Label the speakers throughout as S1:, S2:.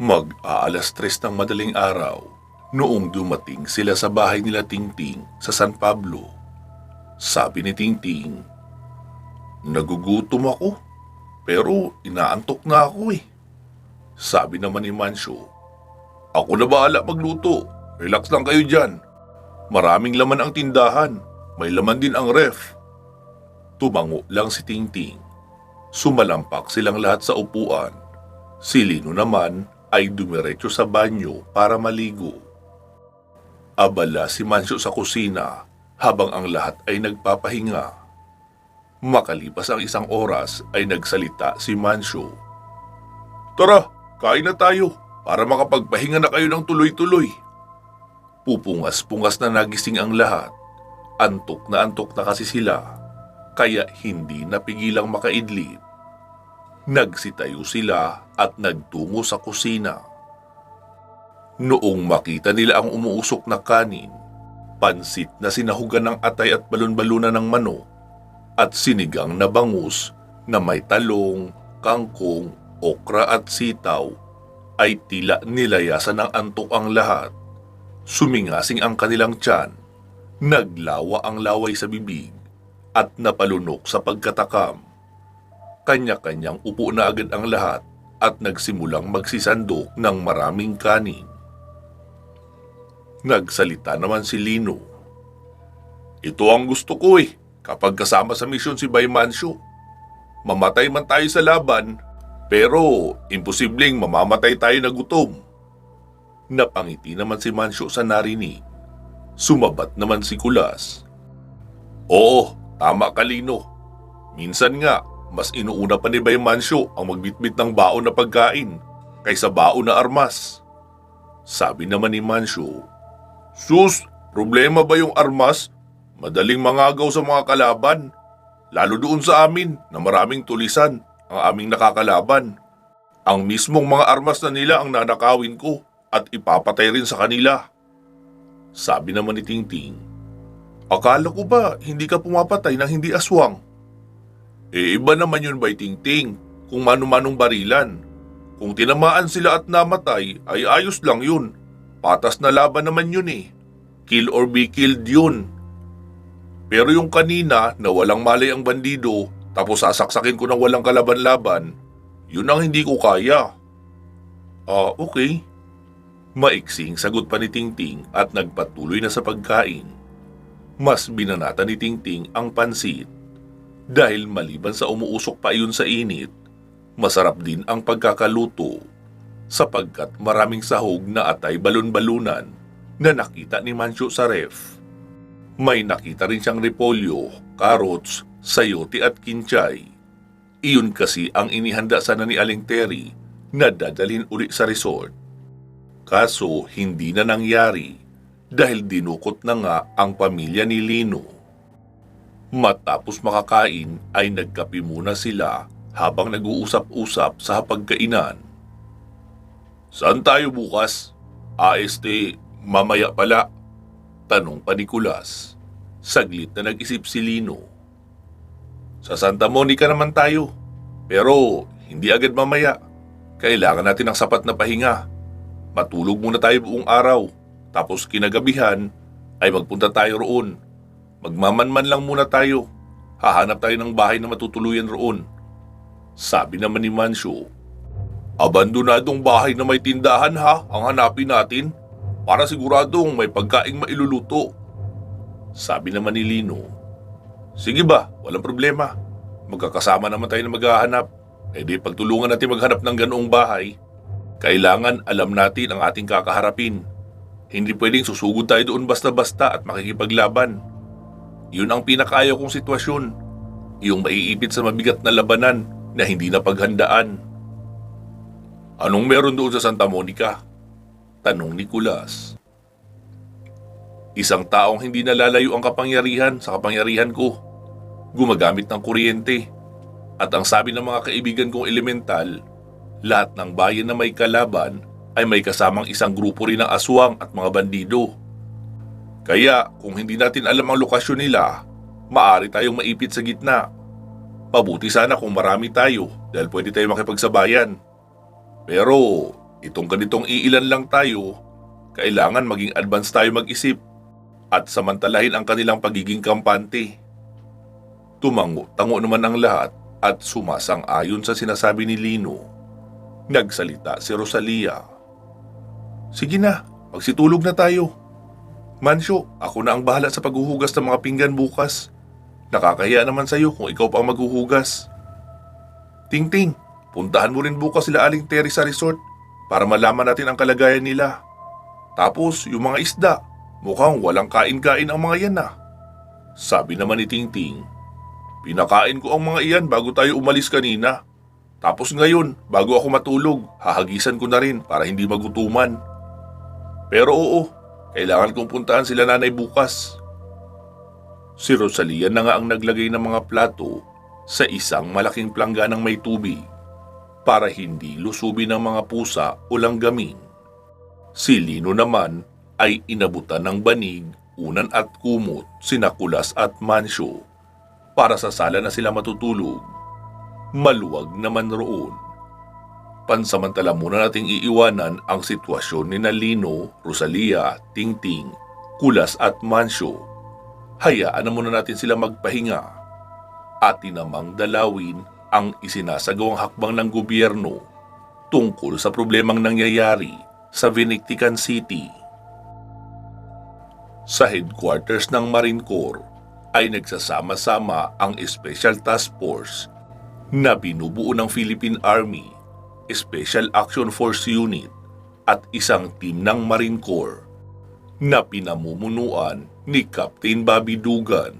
S1: Mag-aalas 3 ng madaling araw noong dumating sila sa bahay nila Tingting sa San Pablo. Sabi ni Tingting, "Nagugutom ako, pero inaantok na ako eh." Sabi naman ni Mancio, "Ako na bahala magluto, relax lang kayo dyan. Maraming laman ang tindahan, may laman din ang ref." Tumango lang si Tingting. Sumalampak silang lahat sa upuan. Si Lino naman ay dumiretso sa banyo para maligo. Abala si Mancio sa kusina habang ang lahat ay nagpapahinga. Makalipas ang 1 oras ay nagsalita si Mancio. "Tara, kain na tayo para makapagpahinga na kayo ng tuloy-tuloy." Pupungas-pungas na nagising ang lahat. Antok na kasi sila, kaya hindi napigilang makaidlip. Nagsitayo sila at nagtungo sa kusina. Noong makita nila ang umuusok na kanin, pansit na sinahugan ng atay at balon-balunan ng manok, at sinigang na bangus na may talong, kangkong, okra at sitaw, ay tila nilayasan ng antok ang lahat. Sumingasing ang kanilang tiyan, naglawa ang laway sa bibig, at napalunok sa pagkatakam. Kanya-kanyang upo na agad ang lahat at nagsimulang magsisandok ng maraming kanin. Nagsalita naman si Lino. "Ito ang gusto ko kapag kasama sa misyon si Bay Mancio. Mamatay man tayo sa laban, pero imposibleng mamamatay tayo na gutom." Napangiti naman si Mancio sa narinig. Sumabat naman si Kulas. "Oo, tama ka Lino. Minsan nga, mas inuuna pa ni Bay Mancio ang magbitbit ng baon na pagkain kaysa baon na armas." Sabi naman ni Mancio, "Sus, problema ba yung armas? Madaling mangagaw sa mga kalaban. Lalo doon sa amin na maraming tulisan ang aming nakakalaban. Ang mismong mga armas na nila ang nanakawin ko at ipapatay rin sa kanila." Sabi naman ni Tingting, "Akala ko ba hindi ka pumapatay ng hindi aswang?" Iba naman yun Bay Tingting, kung mano-manong barilan. Kung tinamaan sila at namatay ay ayos lang yun. Patas na laban naman yun Kill or be killed yun. Pero yung kanina na walang malay ang bandido tapos sasaksakin ko ng walang kalaban-laban, yun ang hindi ko kaya." Okay." Maiksing sagot pa ni Tingting at nagpatuloy na sa pagkain. Mas binanata ni Tingting ang pansit. Dahil maliban sa umuusok pa iyon sa init, masarap din ang pagkakaluto sapagkat maraming sahog na atay balon-balunan na nakita ni Mancio sa ref. May nakita rin siyang repolyo, carrots, sayote at kinchay. Iyon kasi ang inihanda sana ni Aling Terry na dadalhin uli sa resort. Kaso hindi na nangyari dahil dinukot na nga ang pamilya ni Lino. Matapos makakain ay nagkape muna sila habang nag-uusap-usap sa hapagkainan. "Saan tayo bukas? Mamaya pala," tanong pa ni Kulas. Saglit na nag-isip si Lino. "Sa Santa Monica naman tayo, pero hindi agad mamaya. Kailangan natin ng sapat na pahinga. Matulog muna tayo buong araw, tapos kinagabihan ay magpunta tayo roon. Magmamanman lang muna tayo. Hahanap tayo ng bahay na matutuluyan roon." Sabi naman ni Mancio, "Abandonadong bahay na may tindahan ang hanapin natin para siguradong may pagkaing mailuluto." Sabi naman ni Lino, "Sige ba, walang problema. Magkakasama naman tayo na maghahanap. Di pagtulungan natin maghanap ng ganoong bahay. Kailangan alam natin ang ating kakaharapin. Hindi pwedeng susugod tayo doon basta-basta at makikipaglaban. Yun ang pinakaayaw kong sitwasyon, yung maiipit sa mabigat na labanan na hindi na paghandaan." "Anong meron doon sa Santa Monica?" tanong ni Kulas. "Isang taong hindi nalalayo ang kapangyarihan sa kapangyarihan ko. Gumagamit ng kuryente. At ang sabi ng mga kaibigan kong elemental, lahat ng bayan na may kalaban ay may kasamang isang grupo rin ng aswang at mga bandido. Kaya kung hindi natin alam ang lokasyon nila, maaari tayong maipit sa gitna. Mabuti sana kung marami tayo dahil pwede tayo makipagsabayan. Pero itong ganitong iilan lang tayo, kailangan maging advance tayo mag-isip at samantalahin ang kanilang pagiging kampante. Tumango-tango naman ang lahat at sumasang-ayon sa sinasabi ni Lino. Nagsalita si Rosalia. Sige na, magsitulog na tayo. Mansyo, ako na ang bahala sa paghuhugas ng mga pinggan bukas. Nakakahiya naman sa'yo kung ikaw pa ang maghuhugas. Ting-ting, puntahan mo rin bukas sila Aling Terry sa resort para malaman natin ang kalagayan nila. Tapos yung mga isda, mukhang walang kain-kain ang mga yan na. Sabi naman ni Ting-ting, pinakain ko ang mga iyan bago tayo umalis kanina. Tapos ngayon, bago ako matulog, hahagisan ko na rin para hindi magutuman. Pero oo, kailangan kong puntahan sila nanay bukas. Si Rosalia na nga ang naglagay ng mga plato sa isang malaking plangganang may tubig para hindi lusubin ng mga pusa o langgamin. Si Lino naman ay inabutan ng banig, unan at kumot, sina Kulas at Mansyo para sa sala na sila matutulog. Maluwag naman roon. Pansamantala muna nating iiwanan ang sitwasyon ni Lino, Rosalia, Ting-ting, Kulas at Mansyo. Hayaan na muna natin sila magpahinga. Atin namang dalawin ang isinasagawang hakbang ng gobyerno tungkol sa problemang nangyayari sa Vinictican City. Sa headquarters ng Marine Corps ay nagsasama-sama ang Special Task Force na binubuo ng Philippine Army, Special Action Force Unit at isang team ng Marine Corps na pinamumunuan ni Captain Bobby Dugan.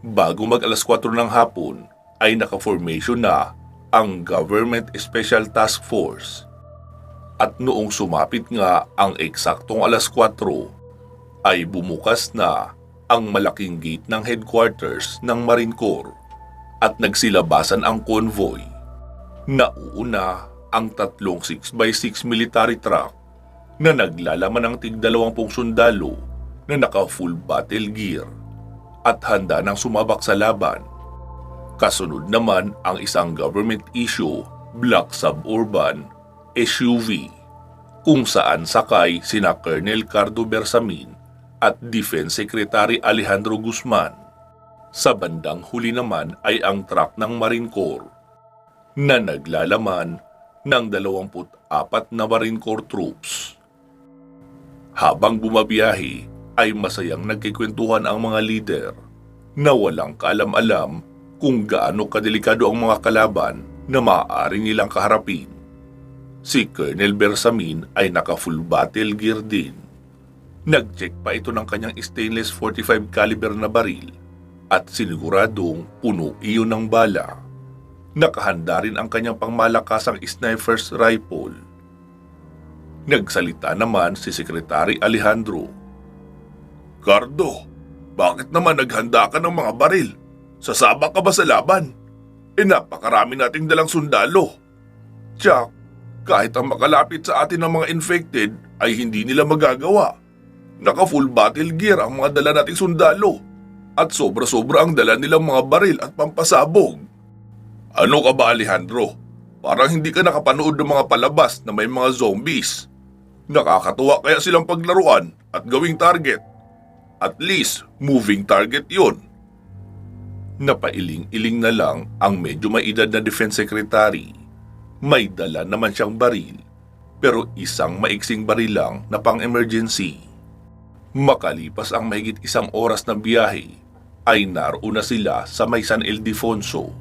S1: Bago mag alas 4 ng hapon ay naka-formation na ang Government Special Task Force. At noong sumapit nga ang eksaktong alas 4 ay bumukas na ang malaking gate ng headquarters ng Marine Corps at nagsilabasan ang convoy. Nauuna ang tatlong 6x6 military truck na naglalaman ng tig-20 sundalo na naka-full battle gear at handa nang sumabak sa laban. Kasunod naman ang isang government issue black suburban SUV kung saan sakay sina Colonel Cardo Bersamin at Defense Secretary Alejandro Guzman. Sa bandang huli naman ay ang truck ng Marine Corps na naglalaman ng 24 na Marine Corps troops. Habang bumabiyahe ay masayang nagkikwentuhan ang mga leader na walang kaalam-alam kung gaano kadelikado ang mga kalaban na maaari nilang kaharapin. Si Colonel Bersamin ay naka-full battle gear din. Nag-check pa ito ng kanyang stainless 45 caliber na baril at siniguradong puno iyon ng bala. Nakahanda rin ang kanyang pangmalakasang sniper's rifle. Nagsalita naman si Secretary Alejandro. Cardo, bakit naman naghanda ka ng mga baril? Sasama ka ba sa laban? Napakarami nating dalang sundalo. Tsak, kahit ang makalapit sa atin ng mga infected ay hindi nila magagawa. Naka-full battle gear ang mga dala nating sundalo at sobra-sobra ang dala nilang mga baril at pampasabog. Ano ka ba, Alejandro? Parang hindi ka nakapanood ng mga palabas na may mga zombies. Nakakatuwa kaya silang paglaruan at gawing target. At least, moving target yon. Napailing-iling na lang ang medyo may edad na defense secretary. May dala naman siyang baril, pero isang maiksing baril lang na pang-emergency. Makalipas ang mahigit 1 oras na biyahe, ay naroon na sila sa may San Ildefonso.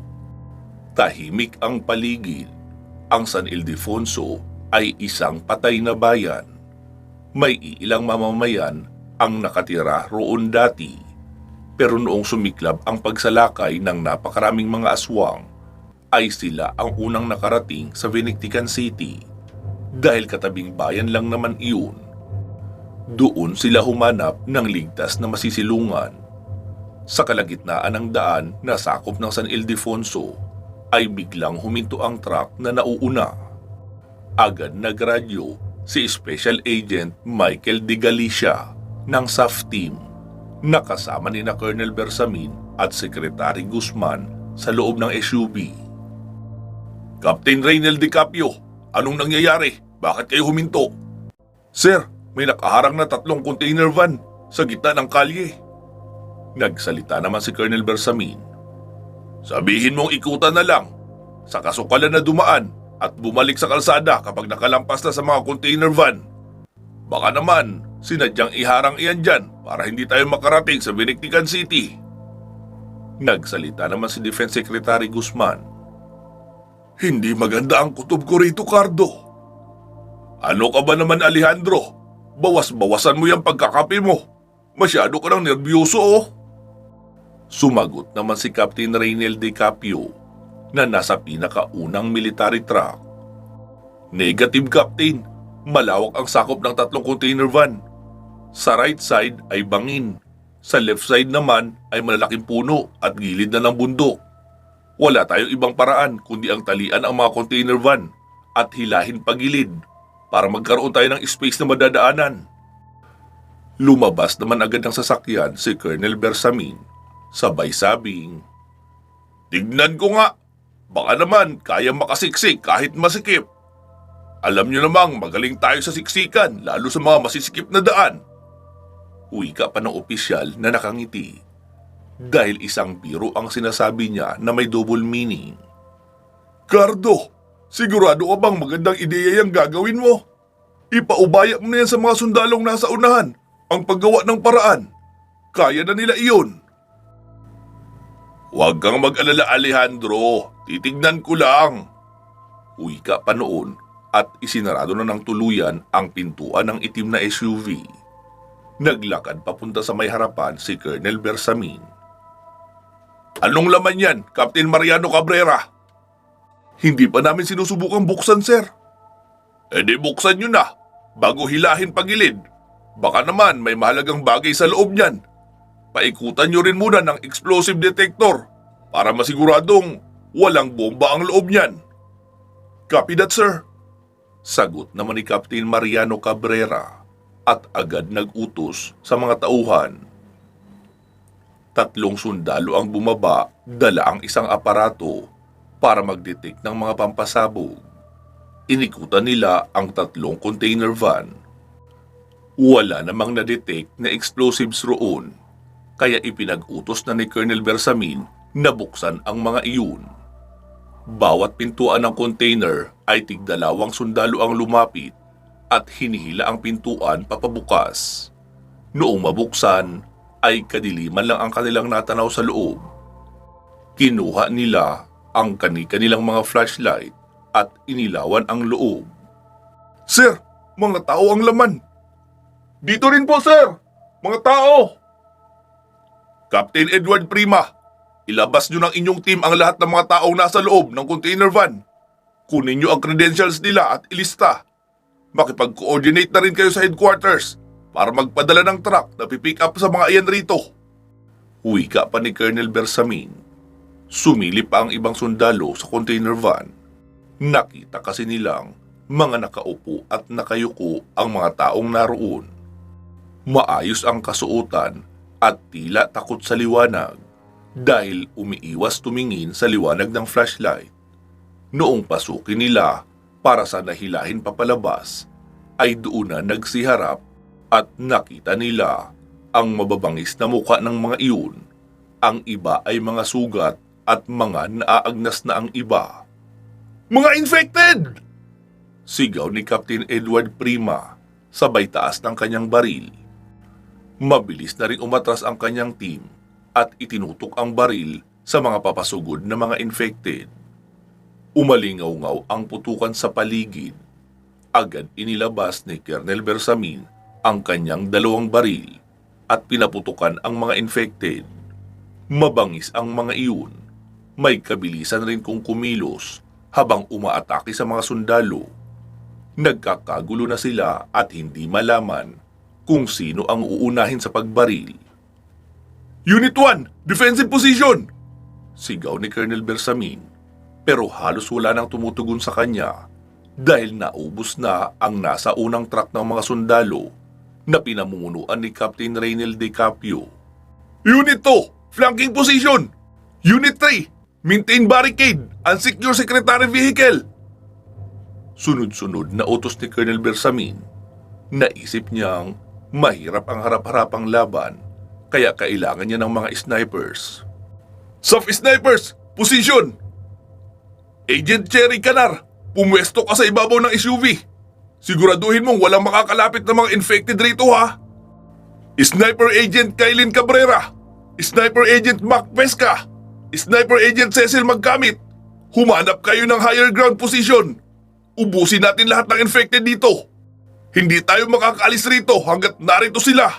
S1: Tahimik ang paligid. Ang San Ildefonso ay isang patay na bayan. May ilang mamamayan ang nakatira roon dati. Pero noong sumiklab ang pagsalakay ng napakaraming mga aswang, ay sila ang unang nakarating sa Vinictican City. Dahil katabing bayan lang naman iyon. Doon sila humanap ng ligtas na masisilungan. Sa kalagitnaan ng daan na sakop ng San Ildefonso, ay biglang huminto ang truck na nauuna. Agad nagradyo si Special Agent Michael de Galicia ng SAF Team, nakasama ni na Colonel Bersamin at Secretary Guzman sa loob ng SUV. Captain Reynel Di Capio, anong nangyayari? Bakit kayo huminto? Sir, may nakaharang na 3 container van sa gitna ng kalye. Nagsalita naman si Colonel Bersamin. Sabihin mong ikutan na lang sa kasukalan na dumaan at bumalik sa kalsada kapag nakalampas na sa mga container van. Baka naman sinadyang iharang iyan dyan para hindi tayo makarating sa Vinictican City. Nagsalita naman si Defense Secretary Guzman. Hindi maganda ang kutob ko rito, Cardo. Ano ka ba naman, Alejandro? Bawas-bawasan mo yung pagkakape mo. Masyado ka nang nervyoso, oh. Sumagot naman si Captain Raynel De Capio na nasa pinakaunang military truck. Negative, Captain. Malawak ang sakop ng 3 container van. Sa right side ay bangin. Sa left side naman ay malalaking puno at gilid na ng bundok. Wala tayong ibang paraan kundi ang talian ang mga container van at hilahin pagilid para magkaroon tayo ng space na madadaanan. Lumabas naman agad ng sasakyan si Colonel Bersamin, sabay sabing, Tignan ko nga, baka naman kaya makasiksik kahit masikip. Alam nyo namang magaling tayo sa siksikan lalo sa mga masisikip na daan. Wika pa ng opisyal na nakangiti dahil isang biro ang sinasabi niya na may double meaning. Cardo, sigurado ka bang magandang ideya yung gagawin mo? Ipaubaya mo na yan sa mga sundalong nasa unahan ang paggawa ng paraan. Kaya na nila iyon. Huwag kang mag-alala, Alejandro. Titignan ko lang. Wika pa noon at isinarado na ng tuluyan ang pintuan ng itim na SUV. Naglakad papunta sa may harapan si Colonel Bersamin. Anong laman yan, Captain Mariano Cabrera? Hindi pa namin sinusubukang buksan, sir. E di buksan nyo na, bago hilahin pagilid. Baka naman may mahalagang bagay sa loob niyan. Paikutan nyo rin muna ng explosive detector para masiguradong walang bomba ang loob niyan. Copy that, sir. Sagot naman ni Captain Mariano Cabrera at agad nag-utos sa mga tauhan. 3 sundalo ang bumaba, dala ang isang aparato para mag-detect ng mga pampasabog. Inikutan nila ang 3 container van. Wala namang na-detect na explosives roon, kaya ipinag-utos na ni Colonel Bersamin na buksan ang mga iyon. Bawat pintuan ng container ay tig-2 sundalo ang lumapit at hinihila ang pintuan papabukas. Noong mabuksan, ay kadiliman lang ang kanilang natanaw sa loob. Kinuha nila ang kanilang mga flashlight at inilawan ang loob. Sir, mga tao ang laman. Dito rin po, sir. Mga tao. Captain Edward Prima, ilabas nyo ng inyong team ang lahat ng mga taong nasa loob ng container van. Kunin nyo ang credentials nila at ilista. Makipag-coordinate na rin kayo sa headquarters para magpadala ng truck na pipick up sa mga iyan rito. Wika pa ni Colonel Bersamin. Sumilip pa ang ibang sundalo sa container van. Nakita kasi nilang mga nakaupo at nakayuko ang mga taong naroon. Maayos ang kasuotan at tila takot sa liwanag dahil umiiwas tumingin sa liwanag ng flashlight. Noong pasukin nila para sa nahilahin papalabas, ay doon na nagsiharap at nakita nila ang mababangis na mukha ng mga iyon. Ang iba ay mga sugat at mga naaagnas na ang iba. Mga infected! Sigaw ni Captain Edward Prima, sabay taas ng kanyang baril. Mabilis na rin umatras ang kanyang team at itinutok ang baril sa mga papasugod na mga infected. Umalingaw-ngaw ang putukan sa paligid. Agad inilabas ni Colonel Bersamin ang kanyang 2 baril at pinaputukan ang mga infected. Mabangis ang mga iyon. May kabilisan rin kung kumilos habang umaatake sa mga sundalo. Nagkakagulo na sila at hindi malaman kung sino ang uunahin sa pagbaril. Unit 1, defensive position! Sigaw ni Colonel Bersamin, pero halos wala nang tumutugon sa kanya dahil naubos na ang nasa unang truck ng mga sundalo na pinamumunuan ni Captain Raynel De Capio. Unit 2, flanking position! Unit 3, maintain barricade and secure secretary vehicle! Sunod-sunod na utos ni Colonel Bersamin. Naisip niyang mahirap ang harap-harapang laban, kaya kailangan niya ng mga snipers. "Soft snipers! Position! Agent Cherry Canar, pumwesto ka sa ibabaw ng SUV. Siguraduhin mong walang makakalapit na mga infected rito, ha? Sniper Agent Kailin Cabrera, Sniper Agent Mac Pesca, Sniper Agent Cecil Magkamit, humanap kayo ng higher ground position. Ubusin natin lahat ng infected dito. Hindi tayo makakaalis rito hanggat narito sila.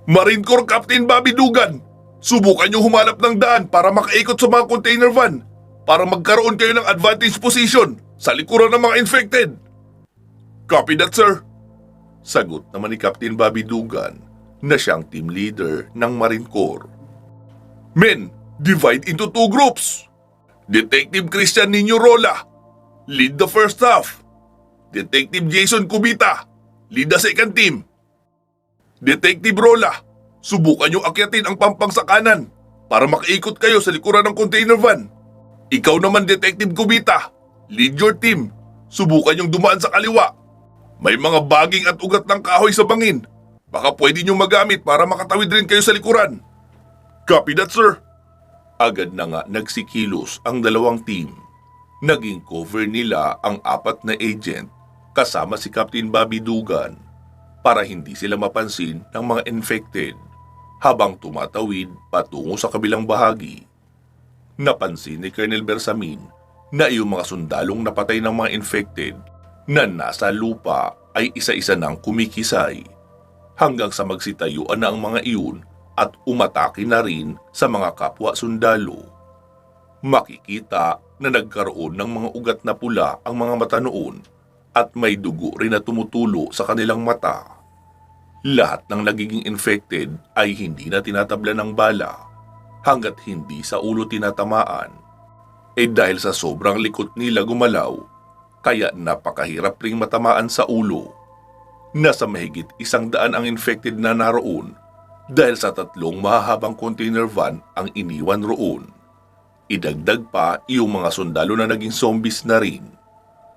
S1: Marine Corps Captain Bobby Dugan, subukan niyo humanap ng daan para makaikot sa mga container van para magkaroon kayo ng advantage position sa likuran ng mga infected." "Copy that, sir." Sagot naman ni Captain Bobby Dugan na siyang team leader ng Marine Corps. "Men, divide into 2 groups. Detective Christian Nino Rola, lead the first half. Detective Jason Cubita, lead the second team. Detective Rola, subukan niyo akyatin ang pampang sa kanan para makaikot kayo sa likuran ng container van. Ikaw naman, Detective Cubita, lead your team. Subukan niyong dumaan sa kaliwa. May mga baging at ugat ng kahoy sa bangin. Baka pwede niyong magamit para makatawid rin kayo sa likuran." "Copy that, sir." Agad na nga nagsikilos ang dalawang team. Naging cover nila ang 4 na agent kasama si Captain Bobby Dugan para hindi sila mapansin ng mga infected habang tumatawid patungo sa kabilang bahagi. Napansin ni Colonel Bersamin na yung mga sundalong napatay ng mga infected na nasa lupa ay isa-isa nang kumikisay hanggang sa magsitayuan na ang mga iyon at umatake na rin sa mga kapwa sundalo. Makikita na nagkaroon ng mga ugat na pula ang mga mata noon at may dugo rin na tumutulo sa kanilang mata. Lahat ng nagiging infected ay hindi na tinatabla ng bala hanggat hindi sa ulo tinatamaan. Dahil sa sobrang likot nila gumalaw, kaya napakahirap ring matamaan sa ulo. Nasa mahigit 100 ang infected na naroon dahil sa 3 mahahabang container van ang iniwan roon. Idagdag pa yung mga sundalo na naging zombies na rin.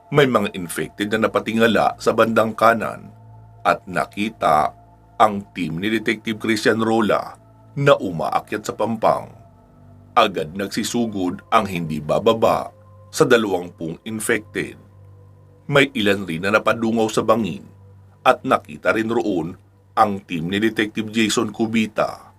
S1: May mga infected na napatingala sa bandang kanan at nakita ang team ni Detective Christian Rola na umaakyat sa pampang. Agad nagsisugod ang hindi bababa sa 20 infected. May ilan rin na napadungaw sa bangin at nakita rin roon ang team ni Detective Jason Cubita.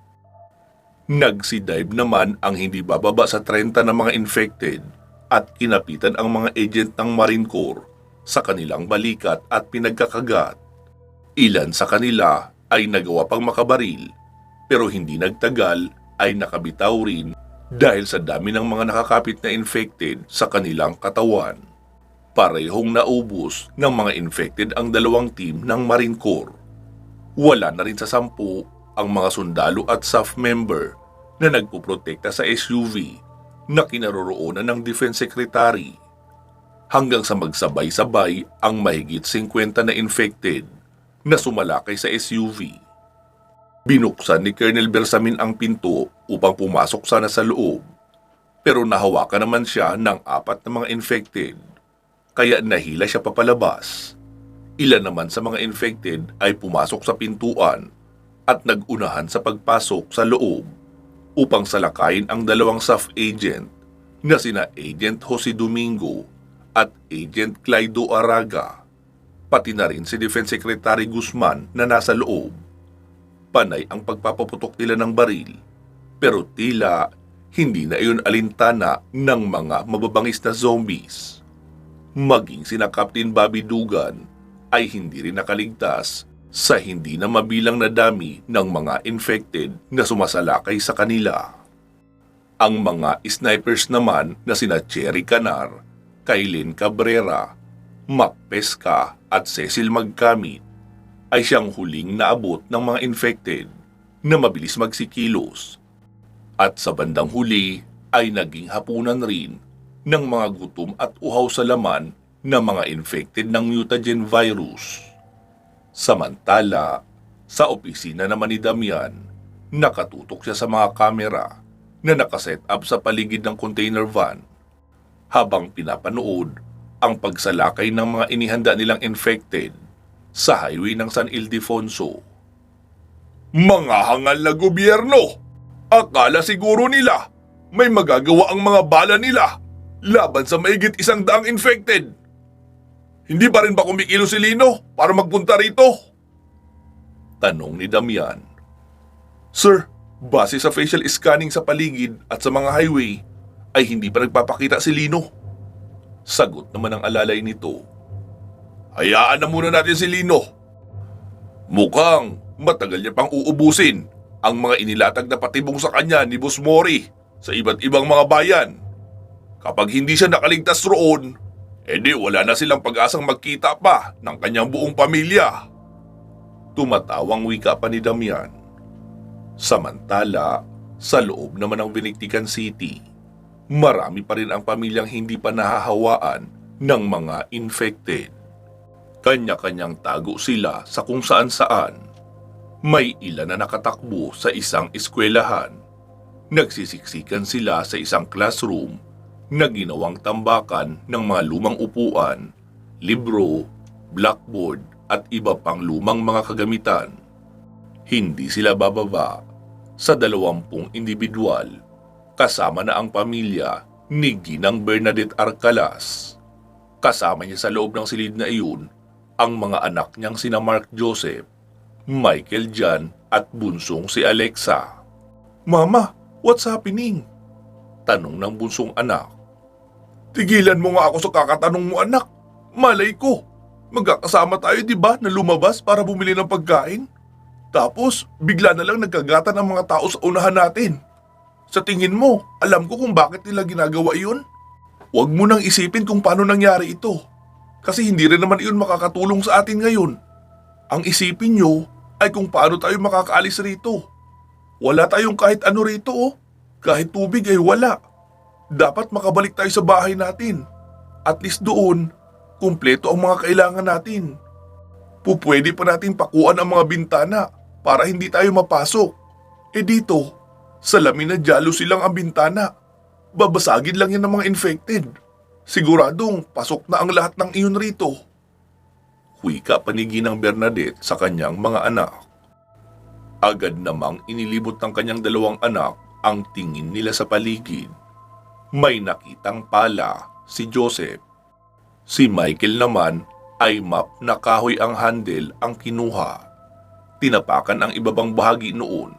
S1: Nagsidive naman ang hindi bababa sa 30 na mga infected at kinapitan ang mga agent ng Marine Corps sa kanilang balikat at pinagkakagat. Ilan sa kanila ay nagawa pang makabaril pero hindi nagtagal ay nakabitaw rin dahil sa dami ng mga nakakapit na infected sa kanilang katawan. Parehong naubos ng mga infected ang 2 team ng Marine Corps. Wala na rin sa 10 ang mga sundalo at staff member na nagpuprotekta sa SUV na kinaroroonan ng Defense Secretary. Hanggang sa magsabay-sabay ang mahigit 50 na infected na sumalakay sa SUV. Binuksan ni Colonel Bersamin ang pinto upang pumasok sana sa loob, pero nahawakan naman siya ng 4 na mga infected, kaya nahila siya papalabas. Ilan naman sa mga infected ay pumasok sa pintuan at nag-unahan sa pagpasok sa loob upang salakayin ang 2 staff agent na sina Agent Jose Domingo at Agent Clydo Araga, pati na rin si Defense Secretary Guzman na nasa loob. Panay ang pagpapaputok nila ng baril, pero tila hindi na iyon alintana ng mga mababangis na zombies. Maging sina Captain Bobby Dugan ay hindi rin nakaligtas sa hindi na mabilang na dami ng mga infected na sumasalakay sa kanila. Ang mga snipers naman na sina Cherry Canar, Kailin Cabrera, Mac Pesca at Cecil Magkamit ay siyang huling naabot ng mga infected na mabilis magsikilos. At sa bandang huli ay naging hapunan rin ng mga gutom at uhaw sa laman ng mga infected ng mutagen virus. Samantala, sa opisina naman ni Damian, nakatutok siya sa mga kamera na nakaset up sa paligid ng container van. Habang pinapanood ang pagsalakay ng mga inihanda nilang infected sa highway ng San Ildefonso. Mga hangal na gobyerno! Akala siguro nila may magagawa ang mga bala nila laban sa mahigit 100 infected. Hindi pa rin ba kumikilo si Lino para magpunta rito? Tanong ni Damian. Sir, base sa facial scanning sa paligid at sa mga highway, ay hindi pa nagpapakita si Lino. Sagot naman ang alalay nito. Hayaan na muna natin si Lino. Mukhang matagal niya pang uubusin ang mga inilatag na patibong sa kanya ni Boss Mori sa iba't ibang mga bayan. Kapag hindi siya nakaligtas roon, edi wala na silang pag-asang magkita pa ng kanyang buong pamilya. Tumatawang wika pa ni Damian. Samantala, sa loob naman ng Vinictican City, marami pa rin ang pamilyang hindi pa nahahawaan ng mga infected. Kanya-kanyang tago sila sa kung saan-saan. May ilan na nakatakbo sa isang eskwelahan. Nagsisiksikan sila sa isang classroom na ginawang tambakan ng mga lumang upuan, libro, blackboard at iba pang lumang mga kagamitan. Hindi sila bababa sa 20 individual kasama na ang pamilya ni Ginang Bernadette Arcalas. Kasama niya sa loob ng silid na iyon ang mga anak niyang sina Mark Joseph, Michael Jan at bunsong si Alexa. Mama, what's happening? Tanong ng bunsong anak. Tigilan mo nga ako sa kakatanong mo anak. Malay ko, magkakasama tayo di ba na lumabas para bumili ng pagkain? Tapos bigla na lang nagkagatan ang mga tao sa unahan natin. Sa tingin mo, alam ko kung bakit nila ginagawa iyon? Huwag mo nang isipin kung paano nangyari ito. Kasi hindi rin naman iyon makakatulong sa atin ngayon. Ang isipin nyo ay kung paano tayo makakaalis rito. Wala tayong kahit ano rito oh. Kahit tubig ay wala. Dapat makabalik tayo sa bahay natin. At least doon, kumpleto ang mga kailangan natin. Pupwede pa natin pakuan ang mga bintana para hindi tayo mapasok. Eh dito, salamin na jalo silang ang bintana. Babasagin lang yan ng mga infected. Siguradong pasok na ang lahat ng iyon rito. Wika pa ni Ginang Bernadette sa kanyang mga anak. Agad namang inilibot ng kanyang 2 anak ang tingin nila sa paligid. May nakitang pala si Joseph. Si Michael naman ay map na kahoy ang handle ang kinuha. Tinapakan ang ibabang bahagi noon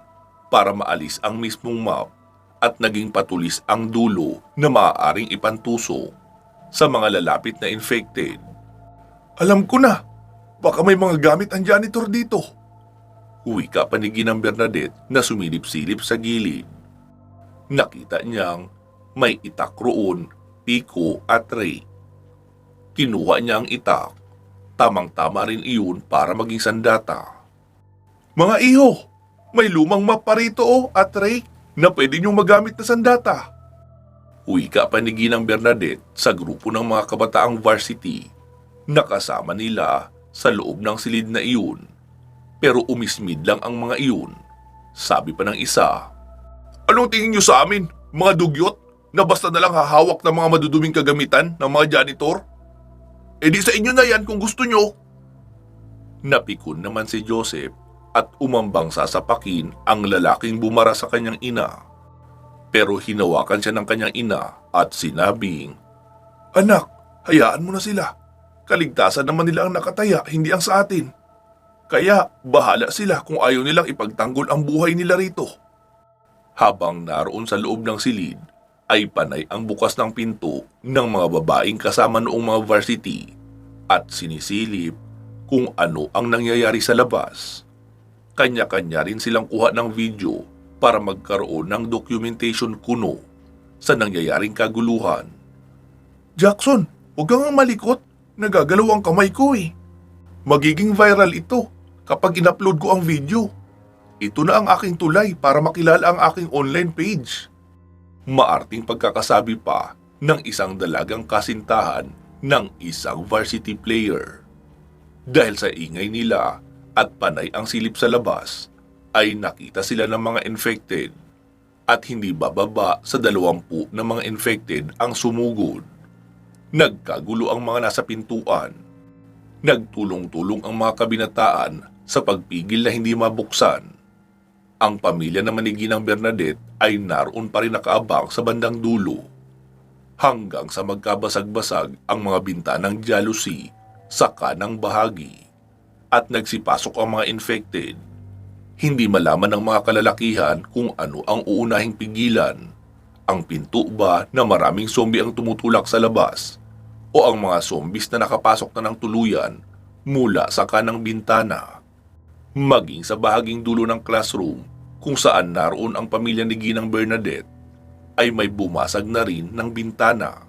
S1: para maalis ang mismong map at naging patulis ang dulo na maaaring ipantusok sa mga lalapit na infected. Alam ko na, baka may mga gamit ang janitor dito. Wika pa ni Ginang Bernadette na sumilip-silip sa gilid. Nakita niyang may itak roon, piko at tray. Kinuha niya ang itak. Tamang-tama rin iyon para maging sandata. Mga iho, may lumang map pa rito at tray na pwede niyong magamit na sandata. Wika pa ni Ginang Bernadette sa grupo ng mga kabataang varsity. Nakasama nila sa loob ng silid na iyon. Pero umismid lang ang mga iyon. Sabi pa ng isa, anong tingin niyo sa amin, mga dugyot, na basta na lang hahawak ng mga maduduming kagamitan ng mga janitor? E di sa inyo na yan kung gusto nyo. Napikon naman si Joseph at umambang sasapakin ang lalaking bumara sa kanyang ina. Pero hinawakan siya ng kanyang ina at sinabing, Anak, hayaan mo na sila. Kaligtasan naman nila ang nakataya, hindi ang sa atin. Kaya bahala sila kung ayaw nilang ipagtanggol ang buhay nila rito. Habang naroon sa loob ng silid, ay panay ang bukas ng pinto ng mga babaeng kasama noong mga varsity at sinisilip kung ano ang nangyayari sa labas. Kanya-kanya rin silang kuha ng video para magkaroon ng documentation kuno sa nangyayaring kaguluhan. Jackson, huwag kang malikot. Nagagalaw ang kamay ko eh. Magiging viral ito kapag in-upload ko ang video. Ito na ang aking tulay para makilala ang aking online page. Maarting pagkakasabi pa ng isang dalagang kasintahan ng isang varsity player. Dahil sa ingay nila at panay ang silip sa labas, ay nakita sila ng mga infected at hindi bababa sa 20 na mga infected ang sumugod. Nagkagulo ang mga nasa pintuan. Nagtulong-tulong ang mga kabinataan sa pagpigil na hindi mabuksan. Ang pamilya naman ni Ginang Bernadette ay naroon pa rin nakaabang sa bandang dulo. Hanggang sa magkabasag-basag ang mga bintanang jealousy sa kanang bahagi at nagsipasok ang mga infected. Hindi malaman ng mga kalalakihan kung ano ang uunahing pigilan. Ang pinto ba na maraming zombie ang tumutulak sa labas o ang mga zombies na nakapasok na ng tuluyan mula sa kanang bintana. Maging sa bahaging dulo ng classroom kung saan naroon ang pamilya ni Ginang Bernadette ay may bumasag na rin ng bintana.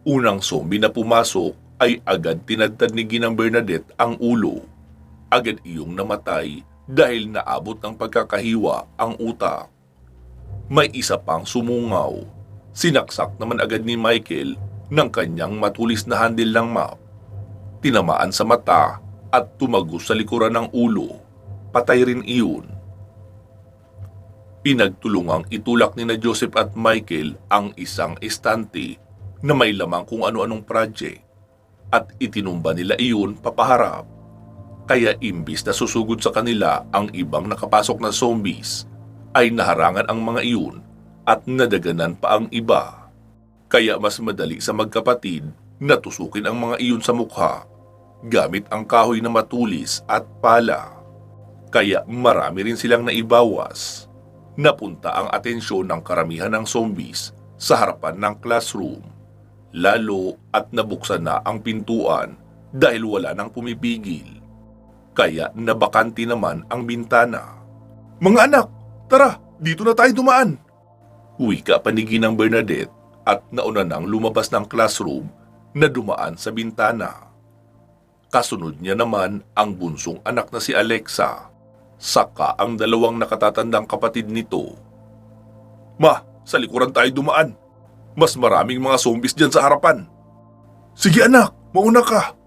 S1: Unang zombie na pumasok ay agad tinadtad ni Ginang Bernadette ang ulo. Agad iyong namatay dahil naabot ng pagkakahiwa ang utak. May isa pang sumungaw. Sinaksak naman agad ni Michael ng kanyang matulis na handle ng map. Tinamaan sa mata at tumagos sa likuran ng ulo. Patay rin iyon. Pinagtulungang itulak ni na Joseph at Michael ang isang estante na may lamang kung ano-anong project at itinumba nila iyon papaharap. Kaya imbis na susugod sa kanila ang ibang nakapasok na zombies, ay naharangan ang mga iyon at nadaganan pa ang iba. Kaya mas madali sa magkapatid na tusukin ang mga iyon sa mukha gamit ang kahoy na matulis at pala. Kaya marami rin silang naibawas. Napunta ang atensyon ng karamihan ng zombies sa harapan ng classroom. Lalo at nabuksan na ang pintuan dahil wala nang pumipigil. Kaya nabakanti naman ang bintana. "Mga anak, tara, dito na tayo dumaan!" Wika pa ni Ginang Bernadette at nauna nang lumabas ng classroom na dumaan sa bintana. Kasunod niya naman ang bunsong anak na si Alexa, saka ang dalawang nakatatandang kapatid nito. "Ma, sa likuran tayo dumaan. Mas maraming mga zombies dyan sa harapan." "Sige anak, mauna ka."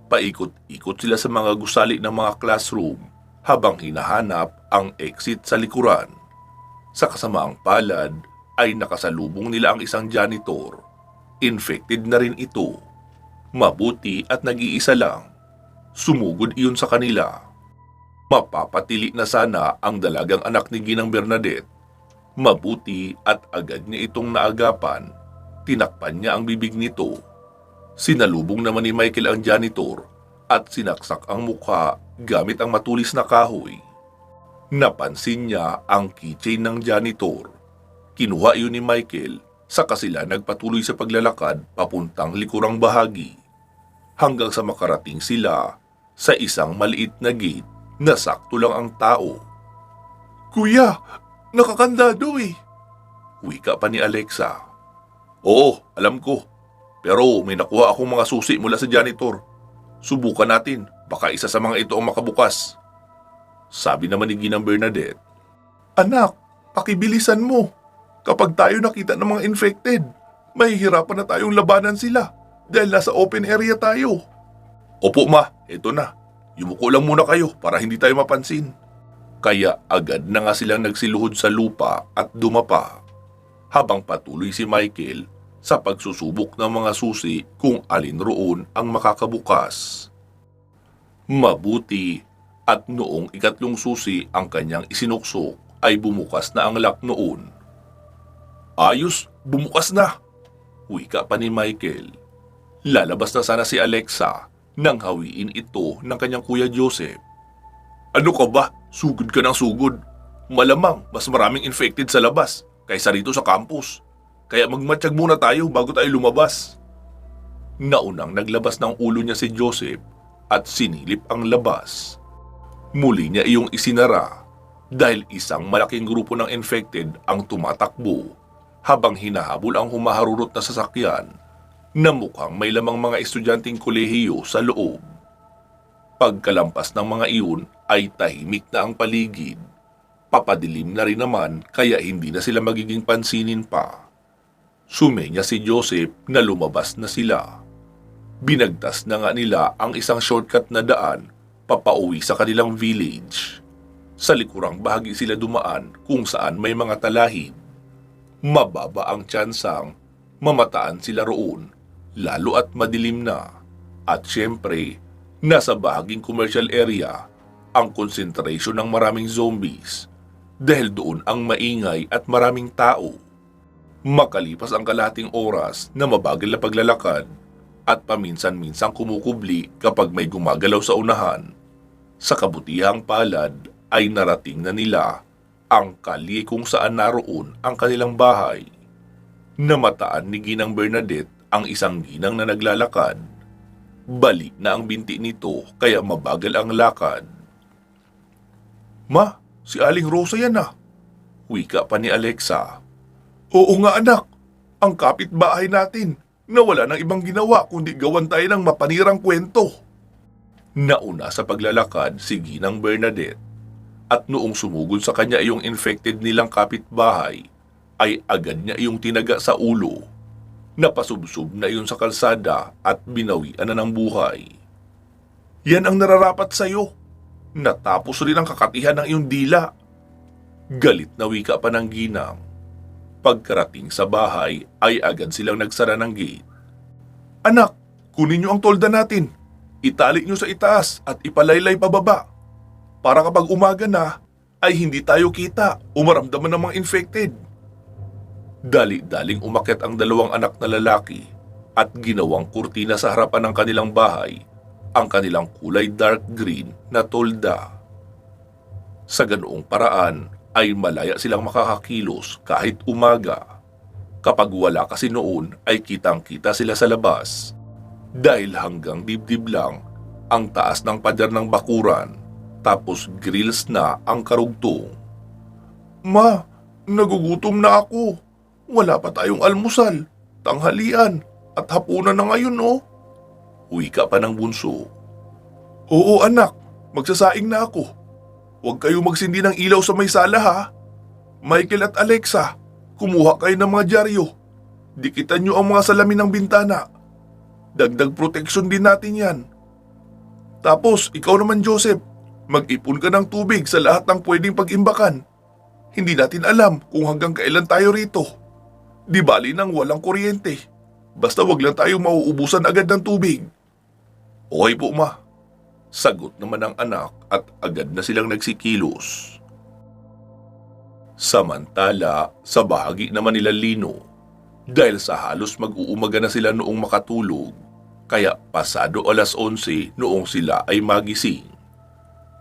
S1: Paikot-ikot sila sa mga gusali ng mga classroom habang hinahanap ang exit sa likuran. Sa kasamaang palad ay nakasalubong nila ang isang janitor. Infected na rin ito. Mabuti at nag-iisa lang. Sumugod iyon sa kanila. Mapapatili na sana ang dalagang anak ni Ginang Bernadette. Mabuti at agad niya itong naagapan. Tinakpan niya ang bibig nito. Sinalubong naman ni Michael ang janitor at sinaksak ang mukha gamit ang matulis na kahoy. Napansin niya ang keychain ng janitor. Kinuha iyon ni Michael, saka sila nagpatuloy sa paglalakad papuntang likurang bahagi. Hanggang sa makarating sila sa isang maliit na gate na sakto lang ang tao. "Kuya, nakakandado eh," wika pa ni Alexa. "Oo, alam ko. Pero may nakuha akong mga susi mula sa janitor. Subukan natin, baka isa sa mga ito ang makabukas," sabi naman ni Ginang Bernadette. "Anak, pakibilisan mo. Kapag tayo nakita ng mga infected, mahihirapan na tayong labanan sila dahil nasa open area tayo." "Opo ma, eto na. Yumuko lang muna kayo para hindi tayo mapansin." Kaya agad na nga silang nagsiluhod sa lupa at dumapa. Habang patuloy si Michael sa pagsusubok ng mga susi kung alin roon ang makakabukas. Mabuti at noong ikatlong susi ang kanyang isinuksok ay bumukas na ang lock noon. "Ayos, bumukas na," wika pa ni Michael. Lalabas na sana si Alexa nang hawiin ito ng kanyang kuya Joseph. "Ano ka ba? Sugod ka ng sugod. Malamang mas maraming infected sa labas kaysa rito sa campus. Kaya magmatsyag muna tayo bago tayo lumabas." Naunang naglabas ng ulo niya si Joseph at sinilip ang labas. Muli niya iyong isinara dahil isang malaking grupo ng infected ang tumatakbo habang hinahabol ang humaharurot na sasakyan na mukhang may lamang mga estudyanteng kolehiyo sa loob. Pagkalampas ng mga iyon ay tahimik na ang paligid. Papadilim na rin naman kaya hindi na sila magiging pansinin pa. Sumenya si Joseph na lumabas na sila. Binagtas na nga nila ang isang shortcut na daan papauwi sa kanilang village. Sa likurang bahagi sila dumaan kung saan may mga talahib. Mababa ang tsansang Mamataan sila roon, lalo at madilim na. At syempre, nasa bahaging commercial area ang concentration ng maraming zombies dahil doon ang maingay at maraming tao. Makalipas ang kalahating oras na mabagal na paglalakad at paminsan-minsang kumukubli kapag may gumagalaw sa unahan, sa kabutihang palad ay narating na nila ang kalye kung saan naroon ang kanilang bahay. Namataan ni Ginang Bernadette ang isang ginang na naglalakad. Bali na ang binti nito kaya mabagal ang lakad. "Ma, si Aling Rosa yan ah," wika pa ni Alexa. "Oo nga anak, ang kapitbahay natin na wala ng ibang ginawa kundi gawan tayo ng mapanirang kwento." Nauna sa paglalakad si Ginang Bernadette at noong sumugod sa kanya yung infected nilang kapitbahay ay agad niya yung tinaga sa ulo. Napasubsob na iyon sa kalsada at binawian na ng buhay. "Yan ang nararapat sa'yo. Natapos rin ang kakatihan ng iyong dila." Galit na wika pa ng ginang. Pagkarating sa bahay ay agad silang nagsara ng gate. "Anak, kunin niyo ang tolda natin. Itali niyo sa itaas at ipalaylay pababa. Para kapag umaga na ay hindi tayo kita o maramdaman ng mga infected." Dali-daling umakyat ang dalawang anak na lalaki at ginawang kurtina sa harapan ng kanilang bahay ang kanilang kulay dark green na tolda. Sa ganoong paraan ay malaya silang makakakilos kahit umaga. Kapag wala kasi noon ay kitang-kita sila sa labas dahil hanggang dibdib lang ang taas ng pader ng bakuran tapos grills na ang karugtong. "Ma, nagugutom na ako. Wala pa tayong almusal, tanghalian at hapunan na ngayon oh." Wika pa ng bunso. "Oo anak, magsasaing na ako. Huwag kayo magsindi ng ilaw sa may sala ha. Michael at Alexa, kumuha kayo ng mga dyaryo. Dikitan nyo ang mga salamin ng bintana. Dagdag proteksyon din natin yan. Tapos ikaw naman Joseph, mag-ipon ka ng tubig sa lahat ng pwedeng pag-imbakan. Hindi natin alam kung hanggang kailan tayo rito. Di bali nang walang kuryente. Basta wag lang tayong mauubusan agad ng tubig." "Okay po ma," sagot naman ng anak at agad na silang nagsikilos. Samantala, sa bahagi naman nila Lino, dahil sa halos mag-uumaga na sila noong makatulog, kaya pasado 11:00 noong sila ay magising.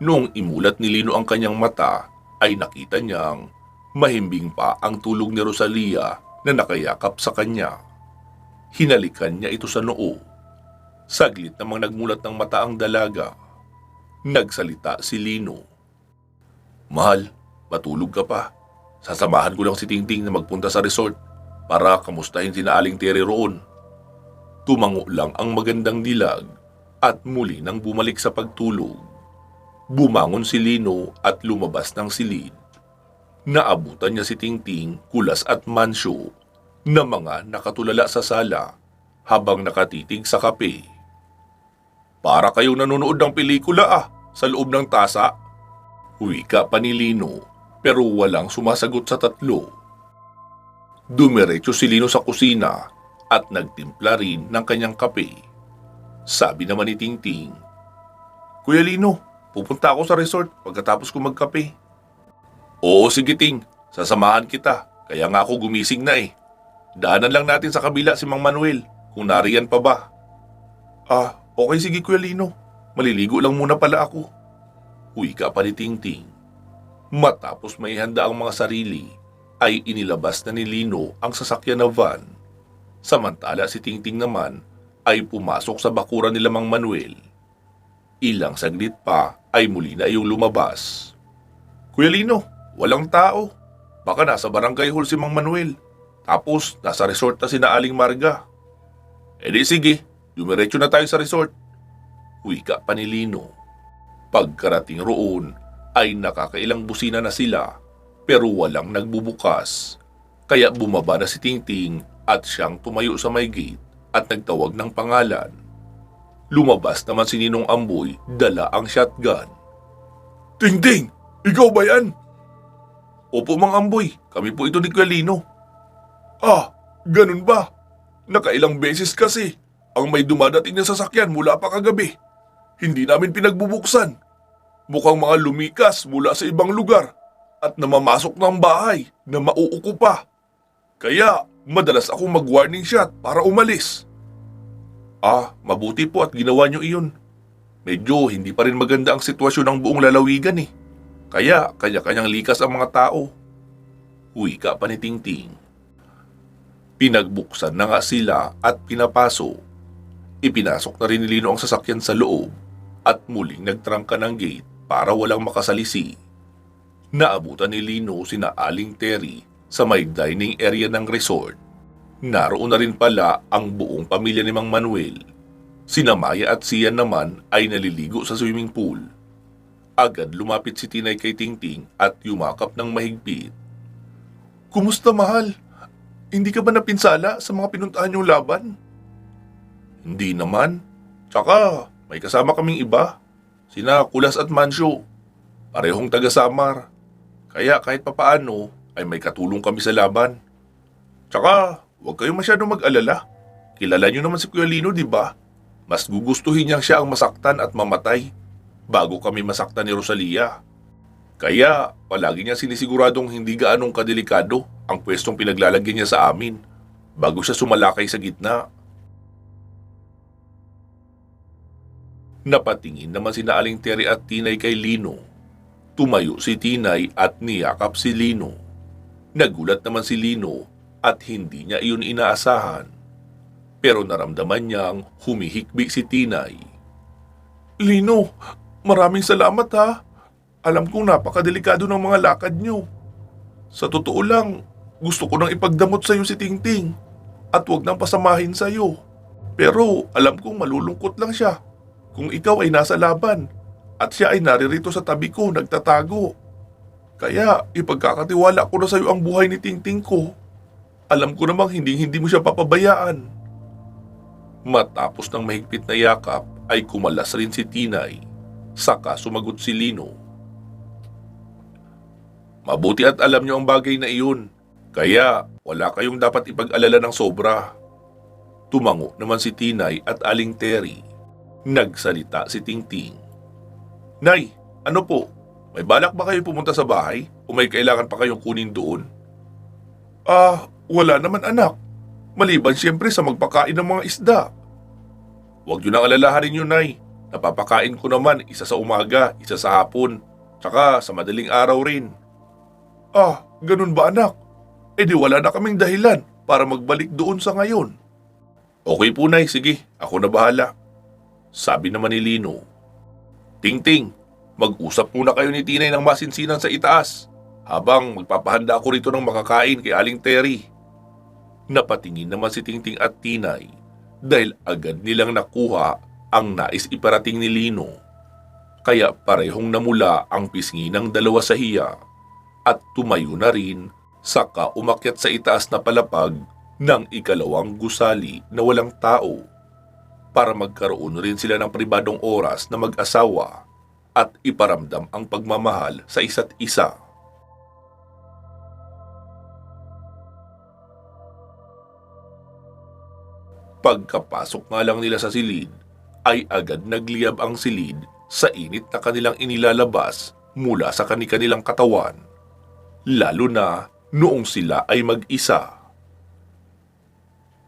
S1: Noong imulat ni Lino ang kanyang mata, ay nakita niyang mahimbing pa ang tulog ni Rosalia na nakayakap sa kanya. Hinalikan niya ito sa noo. Saglit namang nagmulat ng mata ang dalaga. Nagsalita si Lino. "Mahal, matulog ka pa. Sasamahan ko lang si Tingting na magpunta sa resort para kamustahin si Aling Tere roon." Tumango lang ang magandang dilag at muli nang bumalik sa pagtulog. Bumangon si Lino at lumabas ng silid. Naabutan niya si Tingting, Kulas at Mansyo na mga nakatulala sa sala habang nakatitig sa kape. "Para kayong nanonood ng pelikula sa loob ng tasa." Wika pa ni Lino pero walang sumasagot sa tatlo. Dumiretso si Lino sa kusina at nagtimpla rin ng kanyang kape. Sabi naman ni Tingting, "Kuya Lino, pupunta ako sa resort pagkatapos ko magkape." "Oo sige Ting, sasamahan kita. Kaya nga ako gumising na eh. Daanan lang natin sa kabila si Mang Manuel kung nariyan pa ba." Okay sige Kuya Lino. Maliligo lang muna pala ako." Wika pa ni Tingting. Matapos may handa ang mga sarili, ay inilabas na ni Lino ang sasakyan na van. Samantala si Tingting naman ay pumasok sa bakuran nila Mang Manuel. Ilang saglit pa ay muli na iyong lumabas. "Kuya Lino, walang tao. Baka nasa barangay hall si Mang Manuel. Tapos nasa resort na si Aling Marga." "Di sige, dumiretso na tayo sa resort." Wika pa ni Lino. Pagkarating roon ay nakakailang busina na sila pero walang nagbubukas. Kaya bumaba na si Tingting at siyang tumayo sa may gate at nagtawag ng pangalan. Lumabas naman si Ninong Amboy, dala ang shotgun. "Tingting, ikaw ba yan?" "Opo Mang Amboy, kami po ito ni Kuya Lino." "Ganun ba? Nakailang beses kasi ang may dumadating na sasakyan mula pa kagabi. Hindi namin pinagbubuksan. Mukhang mga lumikas mula sa ibang lugar at namamasok ng bahay na mauuko pa. Kaya madalas akong mag-warning shot para umalis. Mabuti po at ginawa nyo iyon. Medyo hindi pa rin maganda ang sitwasyon ng buong lalawigan eh. Kaya kanya-kanyang likas ang mga tao. Wika pa ni Tingting. Pinagbuksan na nga sila at pinapasok. Ipinasok na rin ni Lino ang sasakyan sa loob at muling nagtrangka ng gate para walang makasalisi. Naabutan ni Lino sina Aling Terry sa may dining area ng resort. Naroon na rin pala ang buong pamilya ni Mang Manuel. Sina Maya at Sian naman ay naliligo sa swimming pool. Agad lumapit si Tinay kay Tingting at yumakap ng mahigpit. Kumusta, mahal? Hindi ka ba napinsala sa mga pinuntahan niyong laban? Hindi naman. Tsaka may kasama kaming iba. Sina Kulas at Mansyo. Parehong taga-Samar. Kaya kahit papaano ay may katulong kami sa laban. Tsaka huwag kayong masyadong mag-alala. Kilala niyo naman si Kuya Lino, di ba? Mas gugustuhin niyang siya ang masaktan at mamatay bago kami masaktan ni Rosalia. Kaya palagi niya sinisiguradong hindi gaanong kadelikado ang pwestong pinaglalagyan niya sa amin bago siya sumalakay sa gitna. Napatingin naman sina Aling Terry at Tinay kay Lino. Tumayo si Tinay at niyakap si Lino. Nagulat naman si Lino at hindi niya iyon inaasahan. Pero naramdaman niyang humihikbi si Tinay. Lino, maraming salamat ha. Alam kong napakadelikado ng mga lakad niyo. Sa totoo lang, gusto ko nang ipagdamot sa iyo si Tingting at huwag nang pasamahin sa iyo. Pero alam kong malulungkot lang siya kung ikaw ay nasa laban at siya ay naririto sa tabi ko nagtatago. Kaya ipagkakatiwala ko na sa iyo ang buhay ni Tingting ko. Alam ko namang hindi mo siya papabayaan. Matapos ng mahigpit na yakap ay kumalas rin si Tinay. Saka sumagot si Lino. Mabuti at alam niyo ang bagay na iyon. Kaya wala kayong dapat ipag-alala ng sobra. Tumango naman si Tinay at Aling Terry. Nagsalita si Tingting. Nay, ano po? May balak ba kayo pumunta sa bahay o may kailangan pa kayong kunin doon? Wala naman anak. Maliban siyempre sa magpakain ng mga isda. Huwag nyo nang alalahanin yun, Nay. Napapakain ko naman isa sa umaga, isa sa hapon, tsaka sa madaling araw rin. Ganun ba anak? E di wala na kaming dahilan para magbalik doon sa ngayon. Okay po, Nay, sige, ako na bahala. Sabi naman ni Lino. Tingting, mag-usap muna kayo ni Tinay ng masinsinan sa itaas habang magpapahanda ako rito ng makakain kay Aling Terry. Napatingin naman si Tingting at Tinay dahil agad nilang nakuha ang nais iparating ni Lino. Kaya parehong namula ang pisngi ng dalawa sa hiya at tumayo na rin saka umakyat sa itaas na palapag ng ikalawang gusali na walang tao para magkaroon rin sila ng pribadong oras na mag-asawa at iparamdam ang pagmamahal sa isa't isa. Pagkapasok nga lang nila sa silid, ay agad nagliyab ang silid sa init na kanilang inilalabas mula sa kanilang katawan, lalo na noong sila ay mag-isa.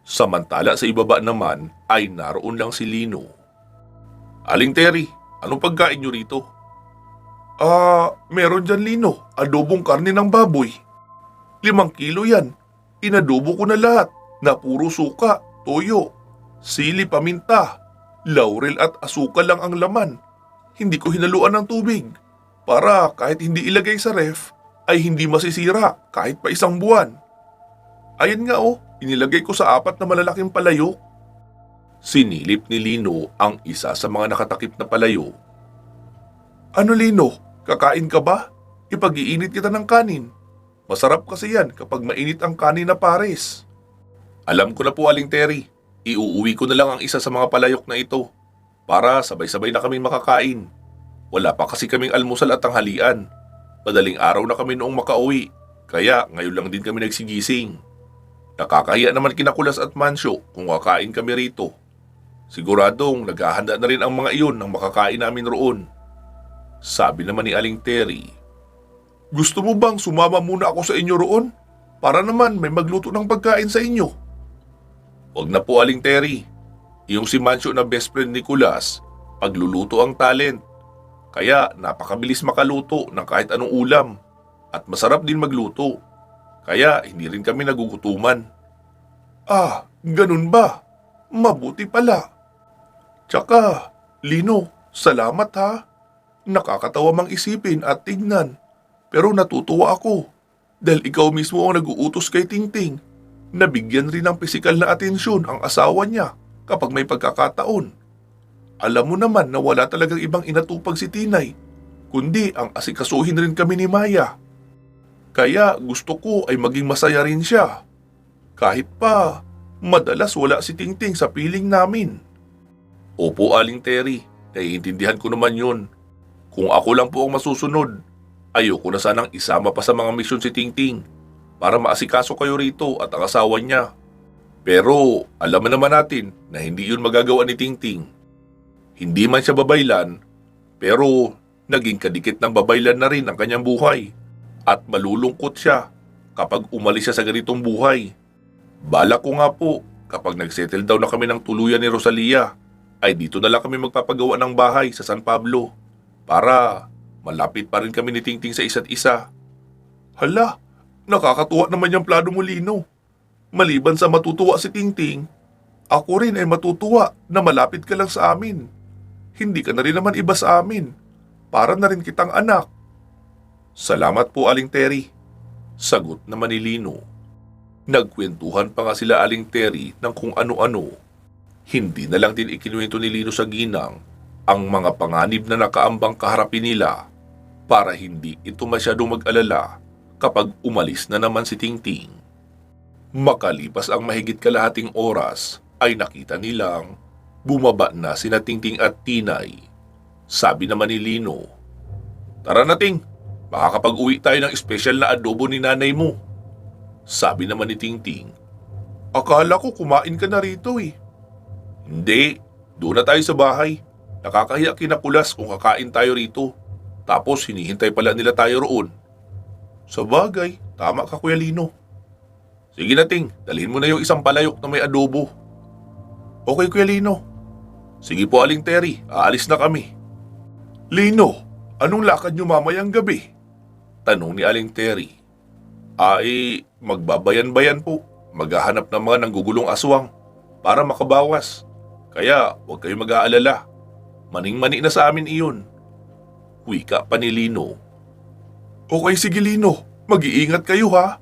S1: Samantala sa ibaba naman ay naroon lang si Lino. Aling Terry, anong pagkain nyo rito? Meron dyan Lino, adobong karne ng baboy. 5 kilo yan, inadobo ko na lahat na puro suka, toyo, sili, paminta, laurel at asukal lang ang laman. Hindi ko hinaluan ng tubig para kahit hindi ilagay sa ref ay hindi masisira kahit pa 1 buwan. Ayan nga inilagay ko sa 4 na malalaking palayok. Sinilip ni Lino ang isa sa mga nakatakip na palayok. Ano Lino, kakain ka ba? Ipag-iinit kita ng kanin. Masarap kasi yan kapag mainit ang kanin na pares. Alam ko na po Aling Terry, iuuwi ko na lang ang isa sa mga palayok na ito para sabay-sabay na kaming makakain. Wala pa kasi kaming almusal at tanghalian. Madaling araw na kami noong makauwi, kaya ngayon lang din kami nagsigising. Nakakahiya naman kina Kulas at Mansyo kung kakain kami rito. Siguradong naghahanda na rin ang mga iyon ng makakain namin roon. Sabi naman ni Aling Terry, gusto mo bang sumama muna ako sa inyo roon? Para naman may magluto ng pagkain sa inyo. Huwag na po, Aling Terry. Yung si Mansyo na best friend ni Kulas, pagluluto ang talent. Kaya napakabilis makaluto ng kahit anong ulam. At masarap din magluto. Kaya hindi rin kami nagugutuman. Ah, ganun ba? Mabuti pala. Tsaka, Lino, salamat ha. Nakakatawa mang isipin at tignan. Pero natutuwa ako. Dahil ikaw mismo ang nag-uutos kay Tingting. Nabigyan rin ng pisikal na atensyon ang asawa niya kapag may pagkakataon. Alam mo naman na wala talagang ibang inatupag si Tinay, kundi ang asikasuhin rin kami ni Maya. Kaya gusto ko ay maging masaya rin siya. Kahit pa, madalas wala si Tingting sa piling namin. Opo, Aling Terry, naiintindihan ko naman yun. Kung ako lang po ang masusunod, ayoko na sanang isama pa sa mga misyon si Tingting para maasikaso kayo rito at ang asawa niya. Pero alam naman natin na hindi yun magagawa ni Tingting. Hindi man siya babaylan, pero naging kadikit ng babaylan na rin ang kanyang buhay. At malulungkot siya kapag umalis siya sa ganitong buhay. Balak ko nga po kapag nagsettle down na kami ng tuluyan ni Rosalia, ay dito na lang kami magpapagawa ng bahay sa San Pablo para malapit pa rin kami ni Tingting sa isa't isa. Hala, nakakatuwa naman yung plano mo, Lino. Maliban sa matutuwa si Tingting, ako rin ay matutuwa na malapit ka lang sa amin. Hindi ka na rin naman iba sa amin. Para na rin kitang anak. Salamat po, Aling Terry. Sagot naman ni Lino. Nagkwentuhan pa nga sila, Aling Terry, ng kung ano-ano. Hindi na lang din ikinuwento ni Lino sa ginang ang mga panganib na nakaambang kaharapin nila para hindi ito masyadong mag-alala kapag umalis na naman si Tingting. Makalipas ang mahigit kalahating oras ay nakita nilang bumaba na sina Tingting at Tinay. Sabi naman ni Lino, tara na, Ting, makakapag-uwi tayo ng espesyal na adobo ni nanay mo. Sabi naman ni Tingting, akala ko kumain ka na rito eh. Hindi, doon na tayo sa bahay. Nakakahiya kina Kulas kung kakain tayo rito. Tapos hinihintay pala nila tayo roon. Sa bagay, tama ka, Kuya Lino. Sige na, Ting, dalhin mo na yung isang palayok na may adobo. Okay, Kuya Lino. Sige po, Aling Terry, aalis na kami. Lino, anong lakad nyo mamayang gabi? Tanong ni Aling Terry. Ay, magbabayan-bayan po. Maghahanap ng mga nanggugulong aswang para makabawas. Kaya huwag kayo mag-aalala. Maning-mani na sa amin iyon. Wika pa ni Lino. Okay, sige, Lino. Mag-iingat kayo ha.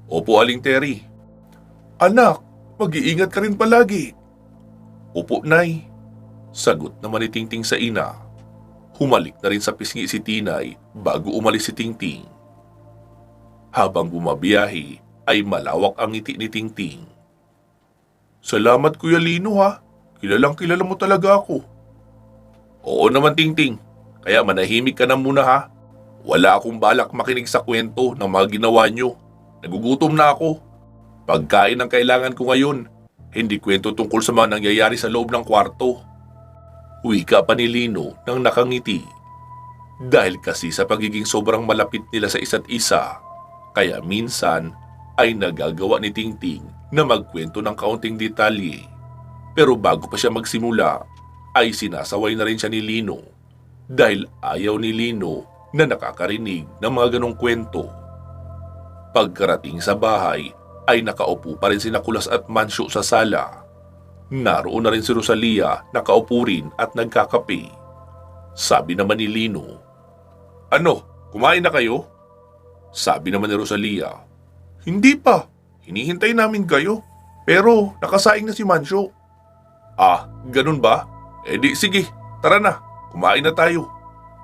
S1: Opo, Aling Terry. Anak, mag-iingat ka rin palagi. Opo, Nay. Sagot naman ni Tingting sa ina. Humalik na rin sa pisngi si Tinay bago umalis si Tingting. Habang bumabiyahe ay malawak ang ngiti ni Tingting. Salamat, Kuya Lino ha. Kilalang kilala mo talaga ako. Oo naman, Tingting. Kaya manahimik ka na muna ha. Wala akong balak makinig sa kwento ng mga ginawa nyo. Nagugutom na ako. Pagkain ang kailangan ko ngayon. Hindi kwento tungkol sa mga nangyayari sa loob ng kwarto. Wika pa ni Lino nang nakangiti. Dahil kasi sa pagiging sobrang malapit nila sa isa't isa, kaya minsan ay nagagawa ni Tingting na magkwento ng kaunting detalye. Pero bago pa siya magsimula, ay sinasaway na rin siya ni Lino dahil ayaw ni Lino na nakakarinig ng mga ganong kwento. Pagkarating sa bahay, ay nakaupo pa rin sina Kulas at Mansyo sa sala. Naroon na rin si Rosalia, nakaupo rin at nagkakape. Sabi naman ni Lino, ano, kumain na kayo? Sabi naman ni Rosalia, hindi pa, hinihintay namin kayo. Pero nakasaing na si Mansyo. Ah, ganun ba? Eh di sige, tara na, kumain na tayo.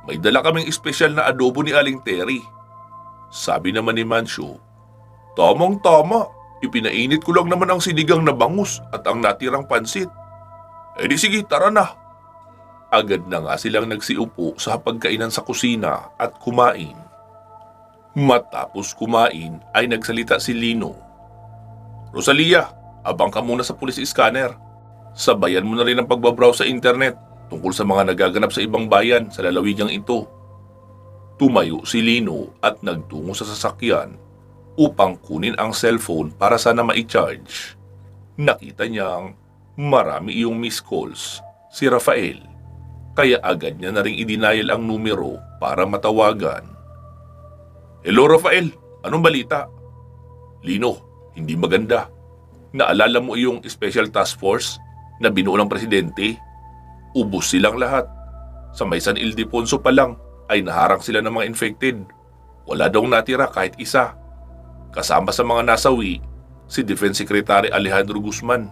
S1: May dala kaming espesyal na adobo ni Aling Terry. Sabi naman ni Mansyo, tamang-tama, ipinainit ko lang naman ang sinigang na bangus at ang natirang pansit. Eh di sige, tara na. Agad na nga silang nagsiupo sa pagkainan sa kusina at kumain. Matapos kumain ay nagsalita si Lino. Rosalia, abang ka muna sa police scanner. Sabayan mo na rin ang pagbabrowse sa internet tungkol sa mga nagaganap sa ibang bayan sa lalawigang ito. Tumayo si Lino at nagtungo sa sasakyan upang kunin ang cellphone para sana ma-charge. Nakita niyang marami iyong missed calls si Rafael, kaya agad niya na ring idinayal ang numero para matawagan. Hello Rafael, anong balita? Lino, hindi maganda. Naalala mo iyong special task force na binuo ng presidente? Ubos silang lahat. Sa may San Ildefonso pa lang ay naharang sila ng mga infected. Wala daw natira kahit isa. Kasama sa mga nasawi, si Defense Secretary Alejandro Guzman.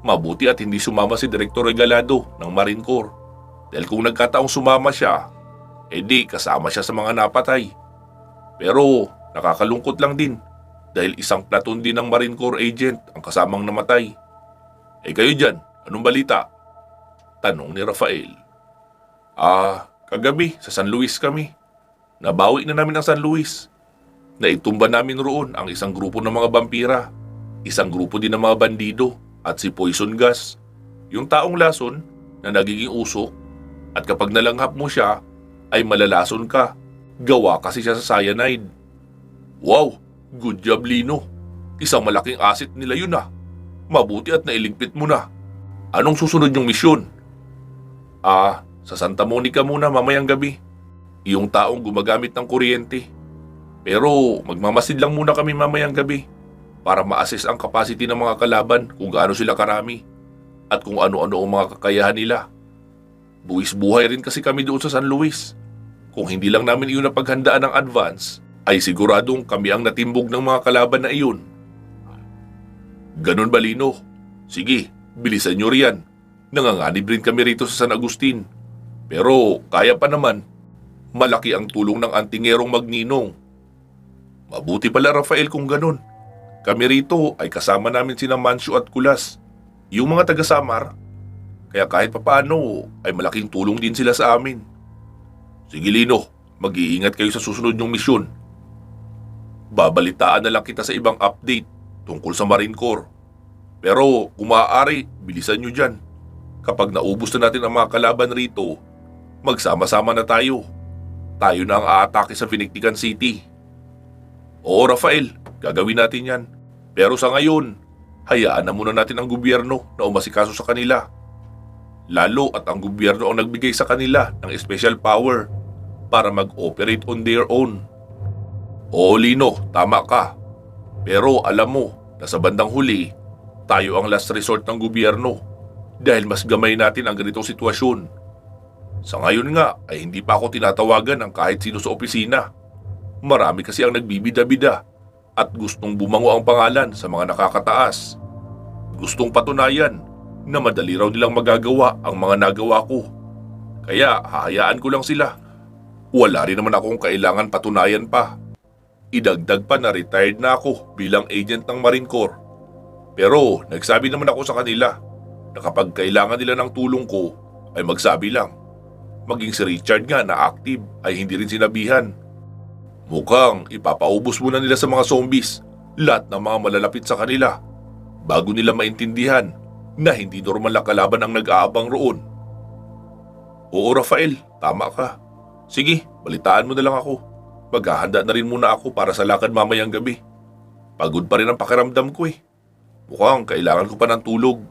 S1: Mabuti at hindi sumama si Director Regalado ng Marine Corps. Dahil kung nagkataong sumama siya, edi kasama siya sa mga napatay. Pero nakakalungkot lang din dahil isang platoon din ng Marine Corps agent ang kasamang namatay. Kayo dyan, anong balita? Tanong ni Rafael. Kagabi sa San Luis kami. Nabawi na namin ang San Luis. Naitumba namin roon ang isang grupo ng mga vampira, isang grupo din ng mga bandido at si Poison Gas, yung taong lason na nagiging usok at kapag nalanghap mo siya ay malalason ka. Gawa kasi siya sa cyanide. Wow, good job Lino. Isang malaking asset nila yun Mabuti at nailigpit mo na. Anong susunod yung misyon? Sa Santa Monica muna mamayang gabi. Yung taong gumagamit ng kuryente. Pero magmamasid lang muna kami mamayang gabi para ma-assess ang capacity ng mga kalaban kung gaano sila karami at kung ano-ano ang mga kakayahan nila. Buwis buhay rin kasi kami doon sa San Luis. Kung hindi lang namin iyon napaghandaan ng advance, ay siguradong kami ang natimbog ng mga kalaban na iyon. Ganon ba Lino? Sige, bilisan nyo riyan. Nanganganib rin kami rito sa San Agustin. Pero kaya pa naman. Malaki ang tulong ng antingerong Magninong. Mabuti pala Rafael kung ganon. Kami rito ay kasama namin sina Mancio at Kulas, yung mga taga-Samar. Kaya kahit papaano ay malaking tulong din sila sa amin. Sige Lino, mag-iingat kayo sa susunod nyong misyon. Babalitaan na lang kita sa ibang update tungkol sa Marine Corps. Pero kung maaari, bilisan nyo dyan. Kapag naubos na natin ang mga kalaban rito, magsama-sama na tayo. Tayo na ang aatake sa Finictigan City. Oo Rafael, gagawin natin yan. Pero sa ngayon, hayaan na muna natin ang gobyerno na umasikaso sa kanila. Lalo at ang gobyerno ang nagbigay sa kanila ng special power para mag-operate on their own. Oo Lino, tama ka. Pero alam mo na sa bandang huli, tayo ang last resort ng gobyerno dahil mas gamay natin ang ganitong sitwasyon. Sa ngayon nga ay hindi pa ako tinatawagan ng kahit sino sa opisina. Marami kasi ang nagbibida-bida at gustong bumango ang pangalan sa mga nakakataas. Gustong patunayan na madali raw nilang magagawa ang mga nagawa ko. Kaya hahayaan ko lang sila. Wala rin naman akong kailangan patunayan pa. Idagdag pa na retired na ako bilang agent ng Marine Corps. Pero nagsabi naman ako sa kanila na kapag kailangan nila ng tulong ko ay magsabi lang. Maging si Richard nga na active ay hindi rin sinabihan. Mukhang ipapaubos muna nila sa mga zombies lahat ng mga malalapit sa kanila bago nila maintindihan na hindi normal na kalaban ang nag-aabang roon. Oo Rafael, tama ka. Sige, balitaan mo na lang ako. Maghahanda na rin muna ako para sa lakad mamayang gabi. Pagod pa rin ang pakiramdam ko Mukhang kailangan ko pa ng tulog.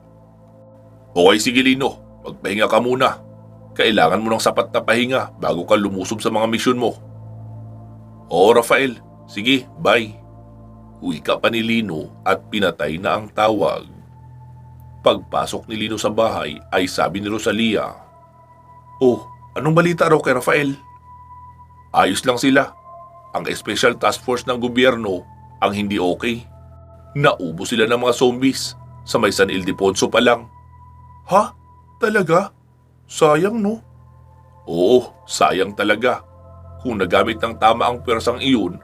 S1: Okay sige Lino, magpahinga ka muna. Kailangan mo ng sapat na pahinga bago ka lumusob sa mga misyon mo. Oo Rafael, sige, bye. Wika pa ni Lino at pinatay na ang tawag. Pagpasok ni Lino sa bahay ay sabi ni Rosalia, "Oh, anong balita raw kay Rafael?" Ayos lang sila. Ang special task force ng gobyerno ang hindi okay. Naubos sila ng mga zombies sa may San Ildefonso pa lang. Ha? Talaga? Sayang no? Oo, sayang talaga. Kung nagamit ng tama ang pwersang iyon,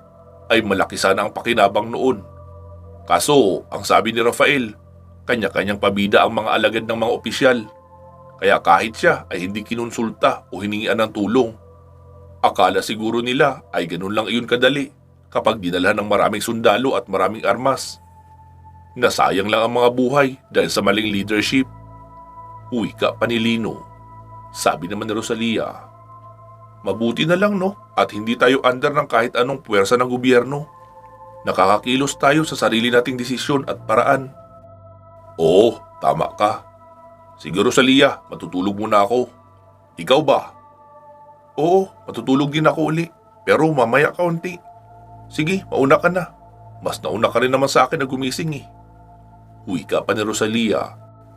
S1: ay malaki sana ang pakinabang noon. Kaso, ang sabi ni Rafael, kanya-kanyang pabida ang mga alagad ng mga opisyal. Kaya kahit siya ay hindi kinonsulta o hiningian ng tulong. Akala siguro nila ay ganun lang iyon kadali kapag dinalhan ng maraming sundalo at maraming armas. Nasayang lang ang mga buhay dahil sa maling leadership. Wika pa ni Lino. Sabi naman ni Rosalia, mabuti na lang no at hindi tayo under ng kahit anong puwersa ng gobyerno. Nakakakilos tayo sa sarili nating desisyon at paraan. Oo, tama ka. Sige Rosalia, matutulog muna ako. Ikaw ba? Oo, matutulog din ako uli. Pero mamaya kaunti. Sige, mauna ka na. Mas nauna ka rin naman sa akin na gumising eh. Wika pa ni Rosalia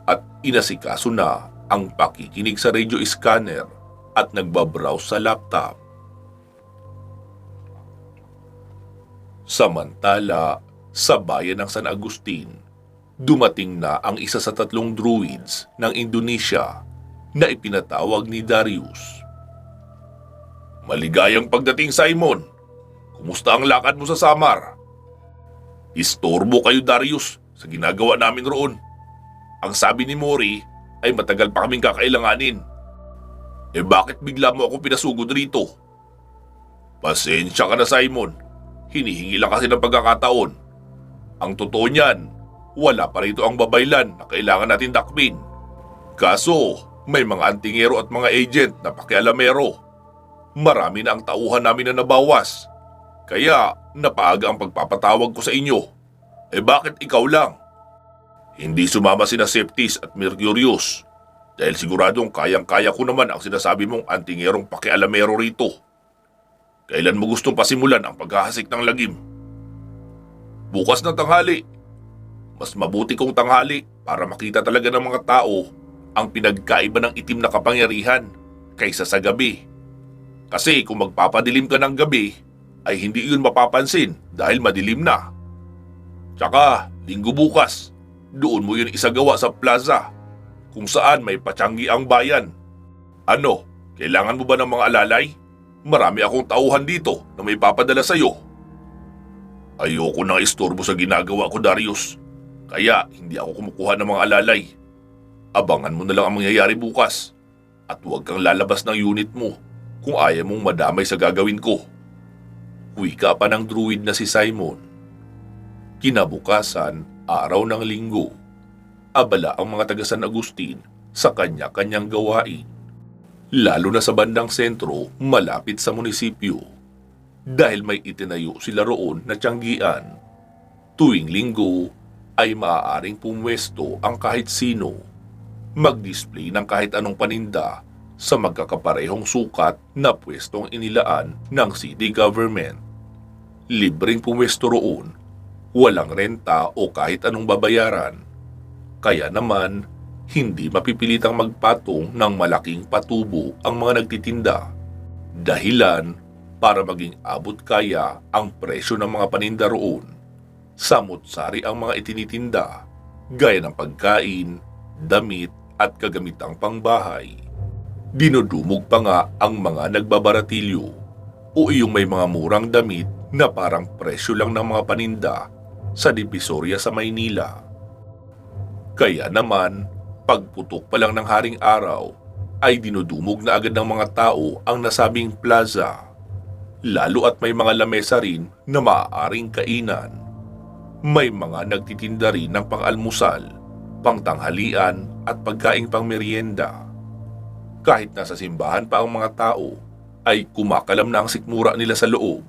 S1: at inasikaso na ang pakikinig sa radio scanner at nagbabrowse sa laptop. Samantala, sa bayan ng San Agustin, dumating na ang isa sa 3 druids ng Indonesia na ipinatawag ni Darius. Maligayang pagdating, Simon. Kumusta ang lakad mo sa Samar? Istorbo kayo, Darius, sa ginagawa namin roon. Ang sabi ni Mori ay matagal pa kaming kakailanganin. Bakit bigla mo ako pinasugod rito? Pasensya ka na, Simon. Hinihingi lang kasi ng pagkakataon. Ang totoo niyan, wala pa rito ang babaylan na kailangan natin dakpin. Kaso, may mga antingero at mga agent na pakialamero. Marami na ang tauhan namin na nabawas. Kaya, napaaga ang pagpapatawag ko sa inyo. Bakit ikaw lang? Hindi sumama sina Septis at Mercurius dahil siguradong kayang-kaya ko naman ang sinasabi mong antingerong pakialamero rito. Kailan mo gustong pasimulan ang paghahasik ng lagim? Bukas ng tanghali. Mas mabuti kong tanghali para makita talaga ng mga tao ang pinagkaiba ng itim na kapangyarihan kaysa sa gabi. Kasi kung magpapadilim ka ng gabi, ay hindi yun mapapansin dahil madilim na. Tsaka, linggo bukas, doon mo yun isagawa sa plaza kung saan may patsanggi ang bayan. Ano, kailangan mo ba ng mga alalay? Marami akong tauhan dito na may papadala sa'yo. Ayoko nang istorbo sa ginagawa ko, Darius. Kaya hindi ako kumukuha ng mga alalay. Abangan mo na lang ang mangyayari bukas at huwag kang lalabas ng unit mo kung ayaw mong madamay sa gagawin ko. Wika pa ng druid na si Simon. Kinabukasan, araw ng linggo, abala ang mga taga San Agustin sa kanya-kanyang gawain. Lalo na sa bandang sentro malapit sa munisipyo dahil may itinayo sila roon na tiyanggian. Tuwing linggo ay maaaring pumwesto ang kahit sino, mag-display ng kahit anong paninda sa magkakaparehong sukat na pwestong inilaan ng city government. Libreng pumwesto roon, walang renta o kahit anong babayaran. Kaya naman, hindi mapipilitang magpatong ng malaking patubo ang mga nagtitinda. Dahilan para maging abot kaya ang presyo ng mga paninda roon. Samot-sari ang mga itinitinda, gaya ng pagkain, damit at kagamitang pangbahay. Dinudumog pa nga ang mga nagbabaratilyo o iyong may mga murang damit na parang presyo lang ng mga paninda sa Divisoria sa Maynila. Kaya naman, pagputok pa lang ng haring araw, ay dinudumog na agad ng mga tao ang nasabing plaza. Lalo at may mga lamesa rin na maaaring kainan. May mga nagtitinda rin ng pang-almusal, pangtanghalian at pagkaing pang-merienda. Kahit nasa simbahan pa ang mga tao, ay kumakalam na ang sikmura nila sa loob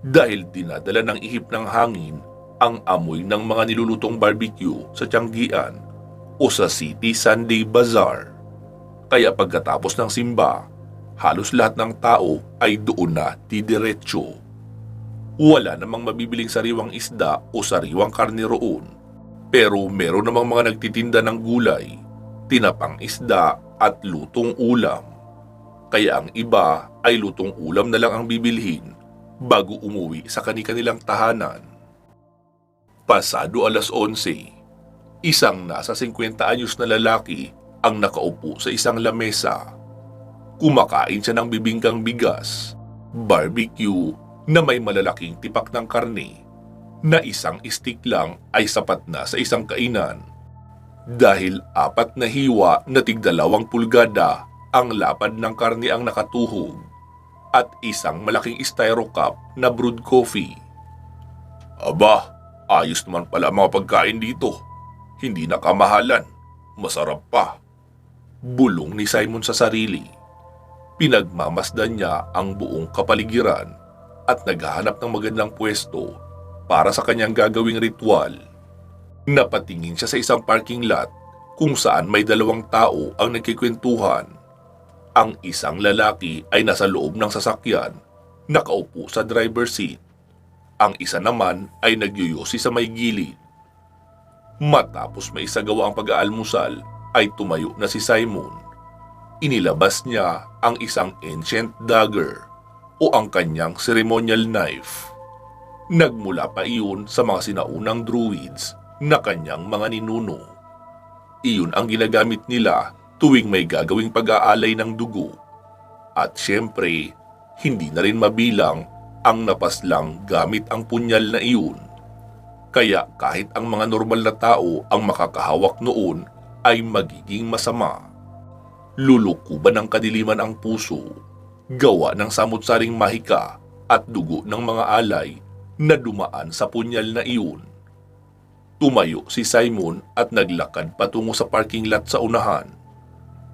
S1: dahil dinadala ng ihip ng hangin ang amoy ng mga nilulutong barbecue sa tiyanggian o sa City Sunday Bazaar. Kaya pagkatapos ng simba, halos lahat ng tao ay doon na didiretso. Wala namang mabibiling sariwang isda o sariwang karne roon. Pero meron namang mga nagtitinda ng gulay, tinapang isda at lutong ulam. Kaya ang iba ay lutong ulam na lang ang bibilhin bago umuwi sa kani-kanilang tahanan. Pasado 11:00, isang nasa 50 anyos na lalaki ang nakaupo sa isang lamesa. Kumakain siya ng bibingkang bigas, barbecue na may malalaking tipak ng karne na isang stick lang ay sapat na sa isang kainan. Dahil 4 na hiwa na tig-2 pulgada ang lapad ng karne ang nakatuhog at isang malaking styro cup na brewed coffee. Aba, Ayos naman pala ang mga pagkain dito. Hindi na kamahalan. Masarap pa. Bulong ni Simon sa sarili. Pinagmamasdan niya ang buong kapaligiran at naghahanap ng magandang pwesto para sa kanyang gagawing ritual. Napatingin siya sa isang parking lot kung saan may dalawang tao ang nagkikwentuhan. Ang isang lalaki ay nasa loob ng sasakyan, nakaupo sa driver's seat. Ang isa naman ay nagyuyosi sa may gilid. Matapos maisagawa ang pag-aalmusal, ay tumayo na si Simon. Inilabas niya ang isang ancient dagger o ang kanyang ceremonial knife. Nagmula pa iyon sa mga sinaunang druids na kanyang mga ninuno. Iyon ang ginagamit nila tuwing may gagawing pag-aalay ng dugo. At syempre, hindi na rin mabilang ang napaslang gamit ang punyal na iyon. Kaya kahit ang mga normal na tao ang makakahawak noon ay magiging masama. Lulukuban ng kadiliman ang puso, gawa ng samut-saring mahika at dugo ng mga alay na dumaan sa punyal na iyon. Tumayo si Simon at naglakad patungo sa parking lot sa unahan.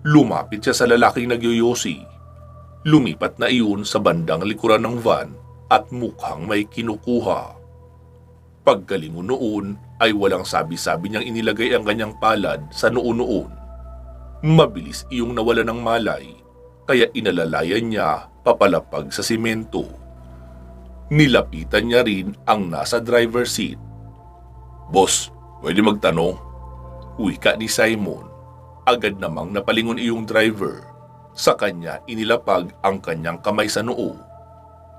S1: Lumapit siya sa lalaking nagyoyosi. Lumipat na iyon sa bandang likuran ng van at mukhang may kinukuha. Paggalingon noon ay walang sabi-sabi niyang inilagay ang kanyang palad sa noo-noon. Mabilis iyong nawala ng malay, kaya inalalayan niya papalapag sa simento. Nilapitan niya rin ang nasa driver's seat. "Boss, pwede magtanong?" Wika ni Simon. Agad namang napalingon iyong driver. Sa kanya inilapag ang kanyang kamay sa noo.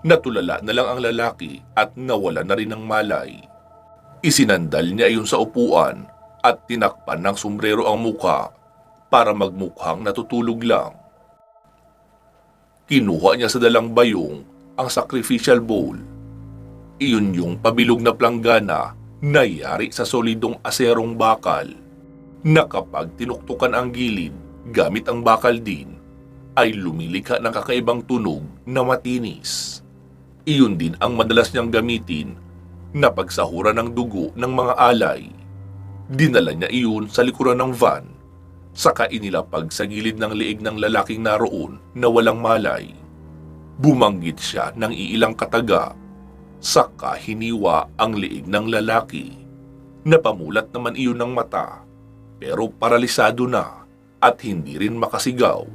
S1: Natulala na lang ang lalaki at nawala na rin ng malay. Isinandal niya iyon sa upuan at tinakpan ng sombrero ang mukha para magmukhang natutulog lang. Kinuha niya sa dalang bayong ang sacrificial bowl. Iyon yung pabilog na planggana na yari sa solidong aserong bakal na kapag tinuktukan ang gilid gamit ang bakal din ay lumilikha ng kakaibang tunog na matinis. Iyon din ang madalas niyang gamitin na pagsahuran ng dugo ng mga alay. Dinala niya iyon sa likuran ng van, saka inilapag sa gilid ng liig ng lalaking naroon na walang malay. Bumanggit siya ng iilang kataga, saka hiniwa ang liig ng lalaki. Napamulat naman iyon ng mata, pero paralisado na at hindi rin makasigaw.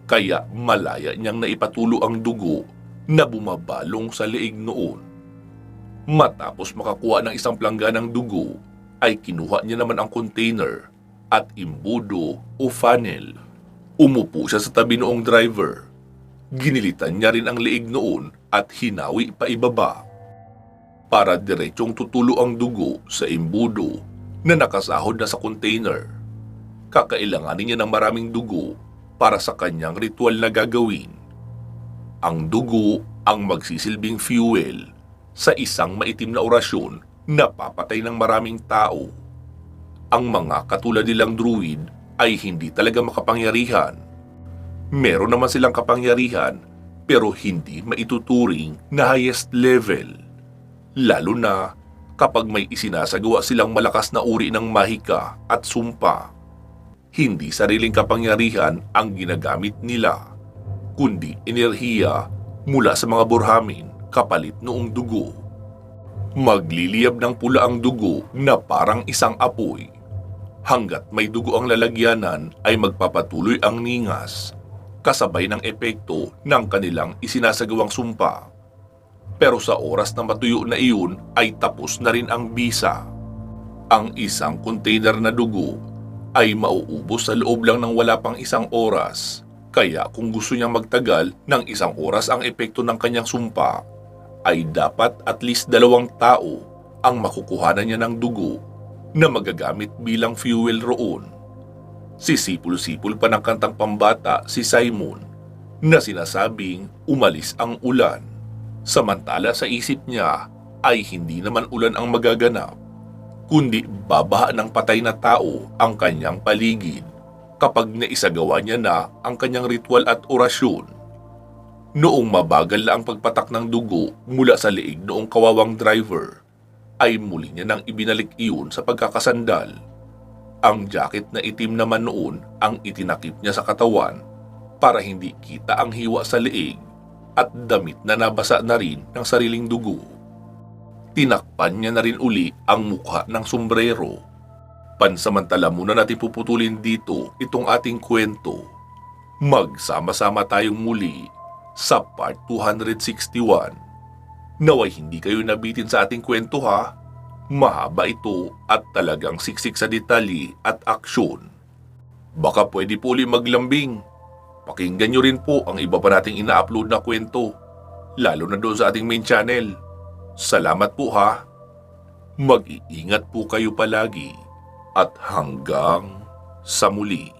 S1: Kaya malaya niyang naipatulo ang dugo na bumabalong sa liig noon. Matapos makakuha ng isang plangganang dugo, ay kinuha niya naman ang container at imbudo o funnel. Umupo siya sa tabi noong driver. Ginilitan niya rin ang liig noon at hinawi pa ibaba. Para diretsong tutulo ang dugo sa imbudo na nakasahod na sa container. Kakailanganin niya ng maraming dugo para sa kanyang ritual na gagawin. Ang dugo ang magsisilbing fuel sa isang maitim na orasyon na papatay ng maraming tao. Ang mga katulad nilang druid ay hindi talaga makapangyarihan. Meron naman silang kapangyarihan pero hindi maituturing na highest level. Lalo na kapag may isinasagawa silang malakas na uri ng mahika at sumpa. Hindi sariling kapangyarihan ang ginagamit nila, kundi enerhiya mula sa mga burhamin kapalit noong dugo. Magliliyab ng pula ang dugo na parang isang apoy. Hanggat may dugo ang lalagyanan ay magpapatuloy ang ningas, kasabay ng epekto ng kanilang isinasagawang sumpa. Pero sa oras na matuyo na iyon ay tapos na rin ang bisa. Ang isang container na dugo ay mauubos sa loob lang ng wala pang isang oras. Kaya kung gusto niyang magtagal ng isang oras ang epekto ng kanyang sumpa, ay dapat at least 2 tao ang makukuhanan niya ng dugo na magagamit bilang fuel roon. Sisipul-sipul pa ng kantang pambata si Simon na sinasabing umalis ang ulan. Samantala sa isip niya ay hindi naman ulan ang magaganap, kundi babaha ng patay na tao ang kanyang paligid kapag naisagawa niya na ang kanyang ritual at orasyon. Noong mabagal na ang pagpatak ng dugo mula sa liig noong kawawang driver, ay muli niya nang ibinalik iyon sa pagkakasandal. Ang jacket na itim naman noon ang itinakip niya sa katawan para hindi kita ang hiwa sa leeg at damit na nabasa na rin ng sariling dugo. Tinakpan niya na rin uli ang mukha ng sombrero. Pansamantala muna natin puputulin dito itong ating kwento. Magsama-sama tayong muli sa part 261. Naway hindi kayo nabitin sa ating kwento ha. Mahaba ito at talagang siksik sa detalye at aksyon. Baka pwede po ulit maglambing. Pakinggan nyo rin po ang iba pa nating ina-upload na kwento, lalo na doon sa ating main channel. Salamat po ha. Mag-iingat po kayo palagi at hanggang sa muli.